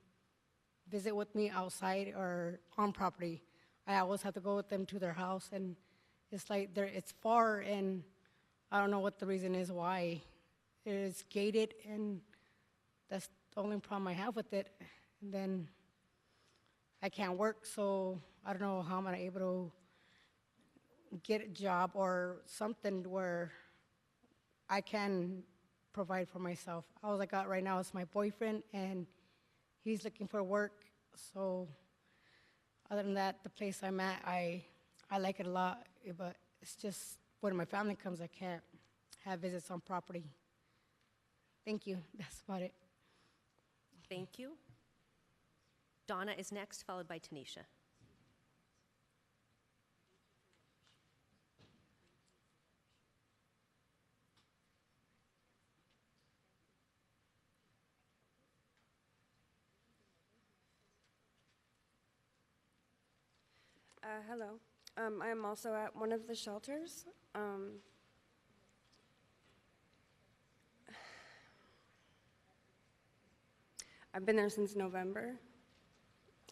visit with me outside or on property. I always have to go with them to their house, and it's like it's far, and I don't know what the reason is why. It is gated, and that's the only problem I have with it. And then I can't work, so I don't know how I'm able to get a job or something where I can provide for myself. All I got right now is my boyfriend, and he's looking for work. So other than that, the place I'm at, I like it a lot, but it's just when my family comes, I can't have visits on property. Thank you. That's about it. Thank you. Donna is next, followed by Tanisha. Hello. I am also at one of the shelters. I've been there since November,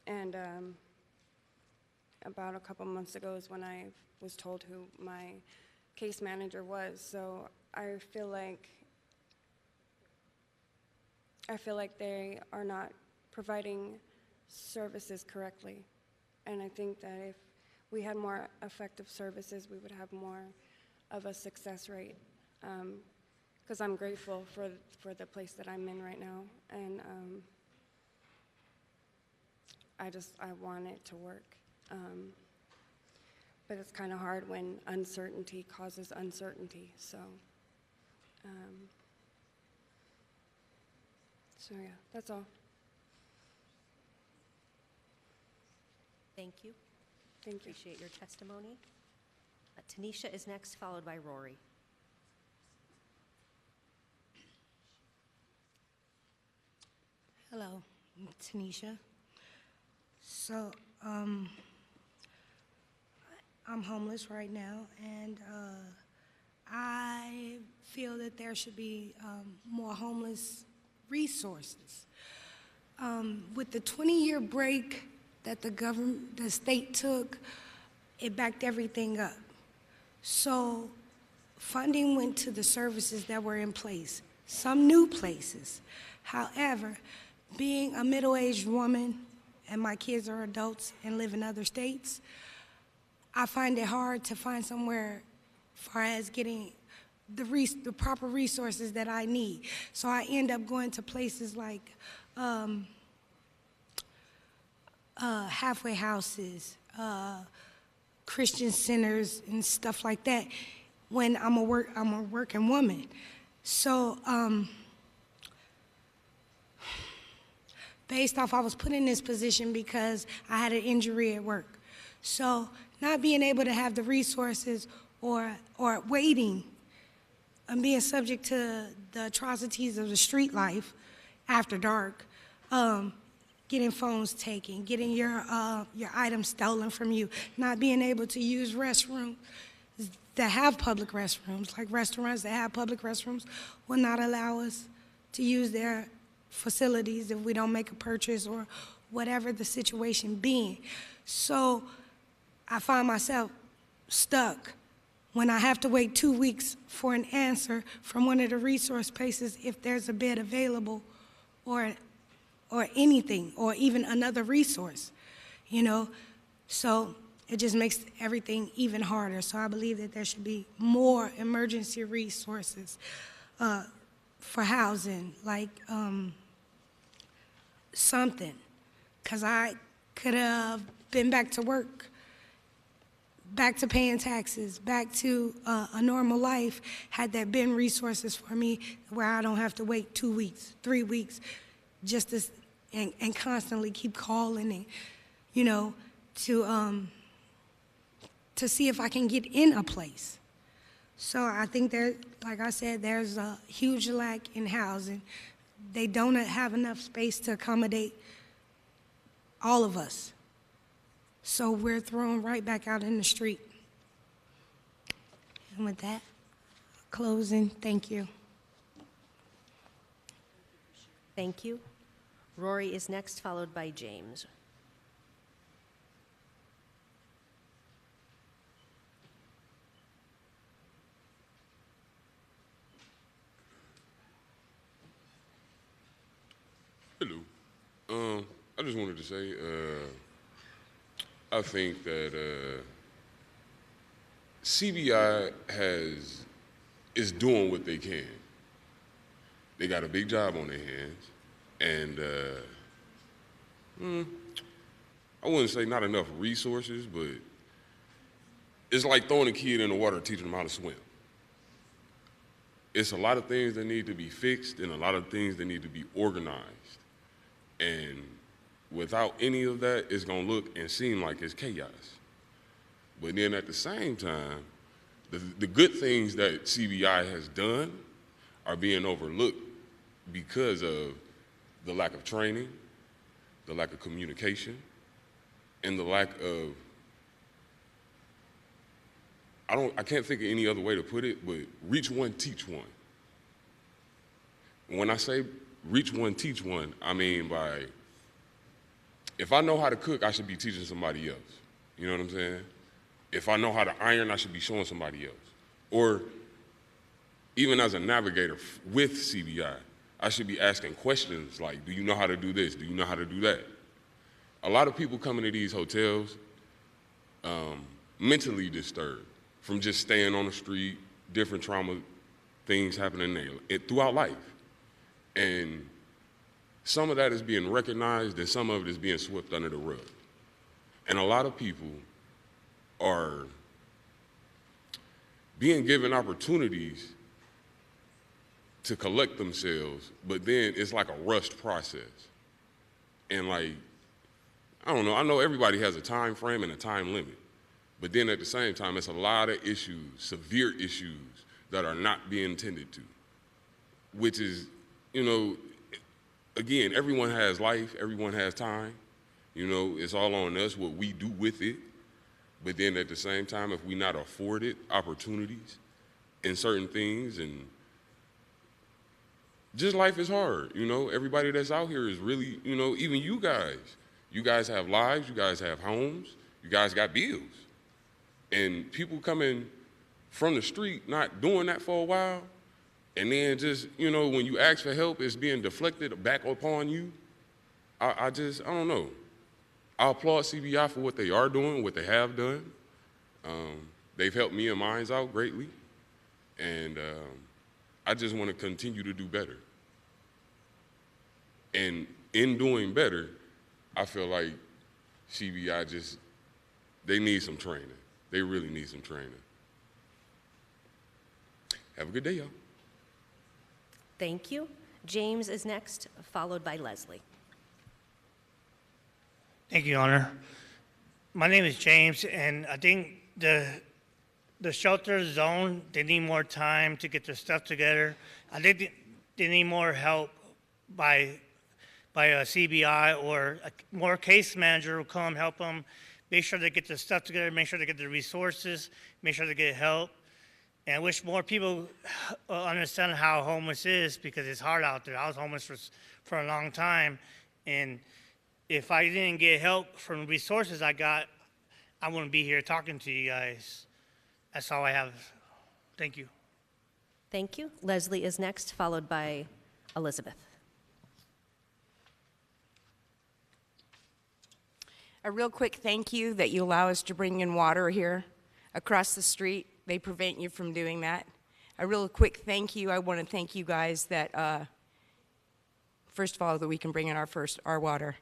and about a couple months ago is when I was told who my case manager was. So I feel like they are not providing services correctly. And I think that if we had more effective services, we would have more of a success rate. Because I'm grateful for the place that I'm in right now. And I want it to work. But it's kind of hard when uncertainty causes uncertainty. So So yeah, that's all. Thank you. Thank you. Appreciate your testimony. Tanisha is next, followed by Rory. Hello, I'm Tanisha. So, I'm homeless right now, and I feel that there should be more homeless resources. With the 20-year break that the state took, it backed everything up. So funding went to the services that were in place, some new places. However, being a middle-aged woman, and my kids are adults and live in other states, I find it hard to find somewhere far as getting the proper resources that I need. So I end up going to places like halfway houses, Christian centers, and stuff like that when I'm a working woman. So based off, I was put in this position because I had an injury at work. So not being able to have the resources or waiting and being subject to the atrocities of the street life after dark, getting phones taken, getting your items stolen from you, not being able to use restrooms that have public restrooms, like restaurants that have public restrooms, will not allow us to use their facilities if we don't make a purchase or whatever the situation being. So I find myself stuck when I have to wait 2 weeks for an answer from one of the resource places if there's a bed available or anything, or even another resource, you know? So it just makes everything even harder. So I believe that there should be more emergency resources for housing, like something, because I could have been back to work, back to paying taxes, back to a normal life, had there been resources for me where I don't have to wait 2 weeks, 3 weeks, just to, and constantly keep calling and, you know, to see if I can get in a place. So I think there, like I said, there's a huge lack in housing. They don't have enough space to accommodate all of us. So we're thrown right back out in the street. And with that, closing, thank you. Thank you. Rory is next, followed by James. Hello. I just wanted to say, I think that CBI is doing what they can. They got a big job on their hands, and I wouldn't say not enough resources, but it's like throwing a kid in the water, teaching them how to swim. It's a lot of things that need to be fixed and a lot of things that need to be organized. And without any of that, it's gonna look and seem like it's chaos. But then at the same time, the good things that CBI has done are being overlooked because of the lack of training, the lack of communication, and the lack of, I can't think of any other way to put it, but reach one, teach one. When I say reach one, teach one, I mean by, if I know how to cook, I should be teaching somebody else. You know what I'm saying? If I know how to iron, I should be showing somebody else. Or even as a navigator with CBI, I should be asking questions like, do you know how to do this? Do you know how to do that? A lot of people come into these hotels mentally disturbed from just staying on the street, different trauma things happening there throughout life. And some of that is being recognized and some of it is being swept under the rug. And a lot of people are being given opportunities to collect themselves, but then it's like a rushed process. And like, I don't know, I know everybody has a time frame and a time limit, but then at the same time, it's a lot of issues, severe issues that are not being tended to, which is, you know, again, everyone has life, everyone has time. You know, it's all on us what we do with it. But then at the same time, if we not afforded opportunities in certain things, and just life is hard, you know. Everybody that's out here is really, you know, even you guys have lives, you guys have homes, you guys got bills. And people coming from the street not doing that for a while, and then just, you know, when you ask for help, it's being deflected back upon you. I don't know. I applaud CBI for what they are doing, what they have done. They've helped me and mine out greatly. And I just want to continue to do better. And in doing better, I feel like CBI they need some training. They really need some training. Have a good day, y'all. Thank you. James is next, followed by Leslie. Thank you, Your Honor. My name is James, and I think the shelter zone, they need more time to get their stuff together. I think they need more help by a CBI, or more case manager will come help them, make sure they get their stuff together, make sure they get the resources, make sure they get help. And I wish more people understand how homeless is, because it's hard out there. I was homeless for a long time, and if I didn't get help from resources I got, I wouldn't be here talking to you guys. That's all I have. Thank you. Thank you. Leslie is next, followed by Elizabeth. A real quick thank you that you allow us to bring in water here across the street. They prevent you from doing that. A real quick thank you. I want to thank you guys that, first of all, that we can bring in our water.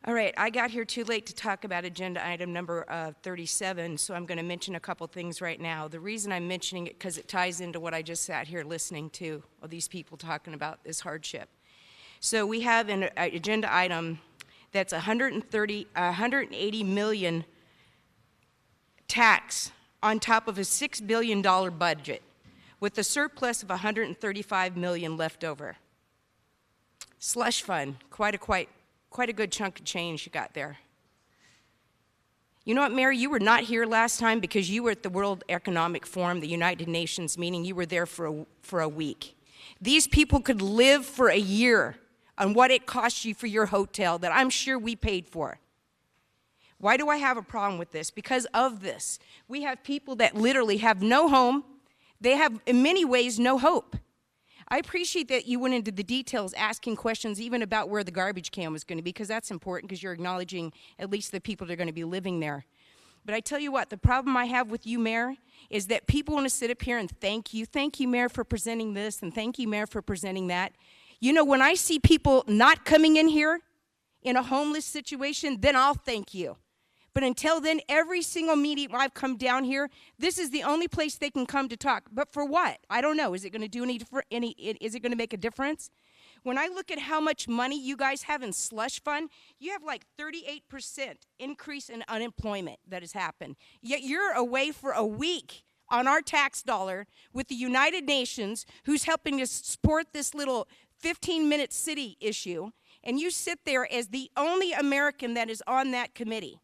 All right, I got here too late to talk about agenda item number 37, so I'm going to mention a couple things right now. The reason I'm mentioning it because it ties into what I just sat here listening to, all these people talking about this hardship. So we have an agenda item that's 180 million tax on top of a $6 billion budget, with a surplus of 135 million left over. Slush fund, quite a good chunk of change you got there. You know what, Mayor, you were not here last time because you were at the World Economic Forum, the United Nations meeting. You were there for a week. These people could live for a year on what it cost you for your hotel that I'm sure we paid for. Why do I have a problem with this? Because of this. We have people that literally have no home. They have, in many ways, no hope. I appreciate that you went into the details, asking questions even about where the garbage can was going to be, because that's important, because you're acknowledging at least the people that are going to be living there. But I tell you what, the problem I have with you, Mayor, is that people want to sit up here and thank you. Thank you, Mayor, for presenting this, and thank you, Mayor, for presenting that. You know, when I see people not coming in here in a homeless situation, then I'll thank you. But until then, every single meeting I've come down here, this is the only place they can come to talk. But for what? I don't know. Is it going to do is it going to make a difference? When I look at how much money you guys have in slush fund, you have like 38% increase in unemployment that has happened. Yet you're away for a week on our tax dollar with the United Nations, who's helping us support this little 15-minute city issue, and you sit there as the only American that is on that committee.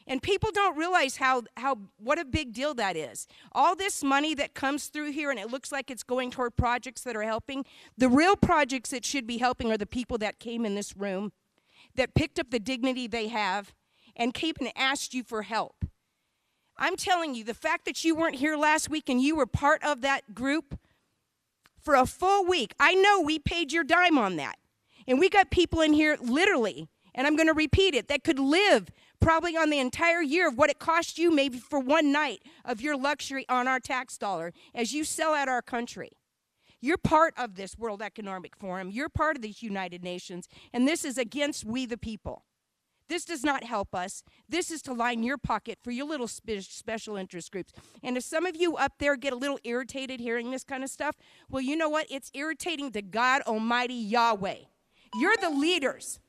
And people don't realize what a big deal that is. All this money that comes through here, and it looks like it's going toward projects that are helping, the real projects that should be helping are the people that came in this room, that picked up the dignity they have, and came and asked you for help. I'm telling you, the fact that you weren't here last week and you were part of that group for a full week, I know we paid your dime on that. And we got people in here literally, and I'm going to repeat it, that could live probably on the entire year of what it cost you maybe for one night of your luxury on our tax dollar as you sell out our country. You're part of this World Economic Forum. You're part of these United Nations, and this is against we the people. This does not help us. This is to line your pocket for your little special interest groups. And if some of you up there get a little irritated hearing this kind of stuff, well, you know what? It's irritating to God Almighty Yahweh. You're the leaders.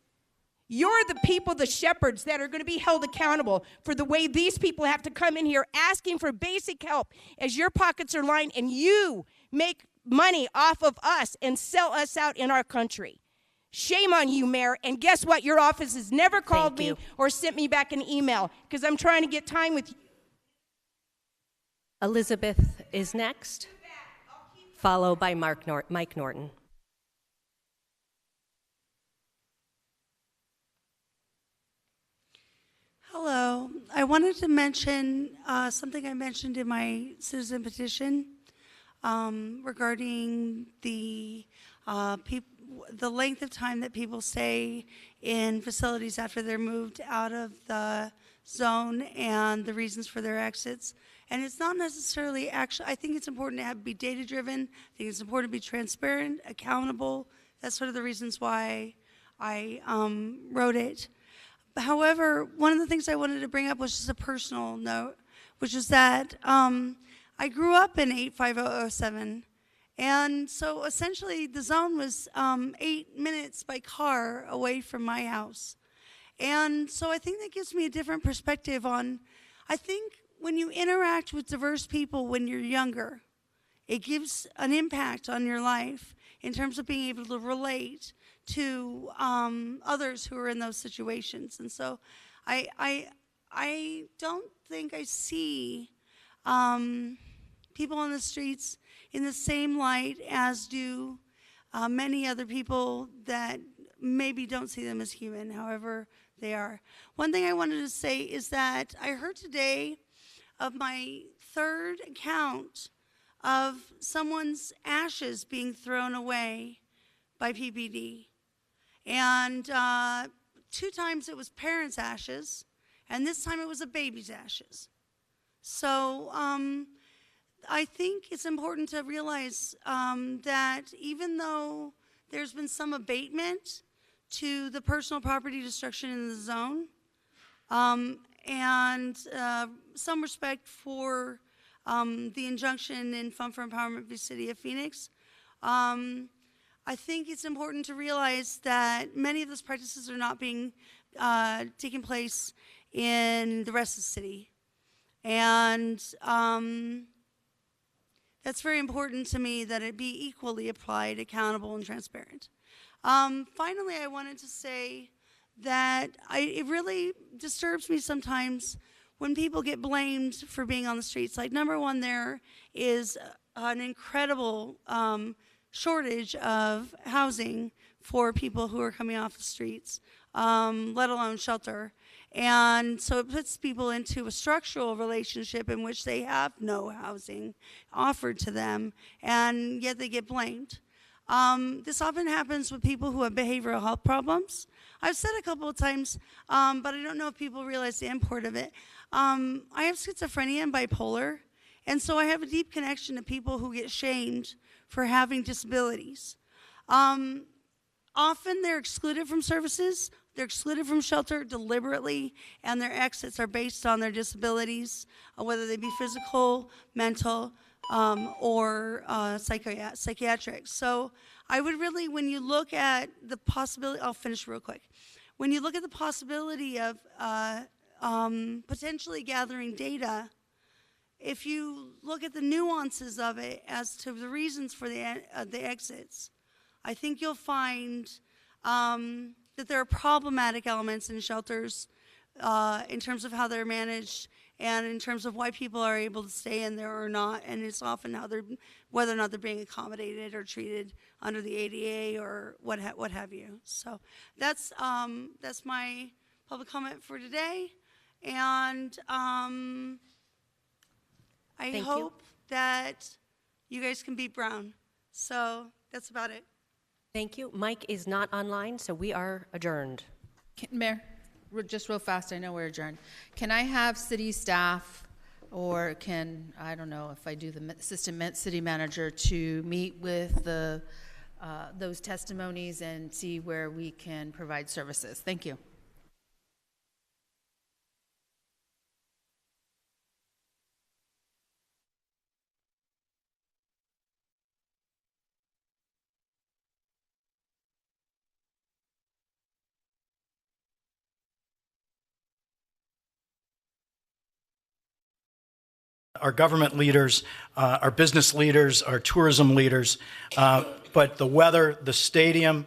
You're the people, the shepherds, that are going to be held accountable for the way these people have to come in here asking for basic help as your pockets are lined and you make money off of us and sell us out in our country. Shame on you, Mayor. And guess what? Your office has never called me or sent me back an email because I'm trying to get time with you. Elizabeth is next, followed by Mike Norton. Hello. I wanted to mention something I mentioned in my citizen petition regarding the length of time that people stay in facilities after they're moved out of the zone and the reasons for their exits. And it's not necessarily actually, I think it's important to be data-driven. I think it's important to be transparent, accountable. That's sort of the reasons why I wrote it. However, one of the things I wanted to bring up was just a personal note, which is that I grew up in 85007. And so essentially the zone was 8 minutes by car away from my house. And so I think that gives me a different perspective on, I think when you interact with diverse people when you're younger, it gives an impact on your life in terms of being able to relate to others who are in those situations. And so I don't think I see people on the streets in the same light as do many other people that maybe don't see them as human, however they are. One thing I wanted to say is that I heard today of my third account of someone's ashes being thrown away by PPD. And 2 times it was parents' ashes, and this time it was a baby's ashes. So I think it's important to realize that even though there's been some abatement to the personal property destruction in the zone, and some respect for the injunction in Fund for Empowerment v. City of Phoenix, I think it's important to realize that many of those practices are not being taking place in the rest of the city. And that's very important to me, that it be equally applied, accountable, and transparent. Finally, I wanted to say that it really disturbs me sometimes when people get blamed for being on the streets. Like, number one, there is an incredible shortage of housing for people who are coming off the streets, let alone shelter. And so it puts people into a structural relationship in which they have no housing offered to them, and yet they get blamed. This often happens with people who have behavioral health problems. I've said a couple of times, but I don't know if people realize the import of it. I have schizophrenia and bipolar, and so I have a deep connection to people who get shamed for having disabilities. Often they're excluded from services, they're excluded from shelter deliberately, and their exits are based on their disabilities, whether they be physical, mental, or psychiatric. So I would really, when you look at the possibility, I'll finish real quick. When you look at the possibility of potentially gathering data, if you look at the nuances of it as to the reasons for the exits, I think you'll find that there are problematic elements in shelters in terms of how they're managed and in terms of why people are able to stay in there or not, and it's often how whether or not they're being accommodated or treated under the ADA or what have you. So that's my public comment for today, and I hope that you guys can beat Brown. So that's about it. Thank you. Mike is not online, so we are adjourned. Mayor, just real fast, I know we're adjourned. Can I have city staff, or I don't know if I do the assistant city manager, to meet with those testimonies and see where we can provide services? Thank you. our government leaders, our business leaders, our tourism leaders, but the weather, the stadium,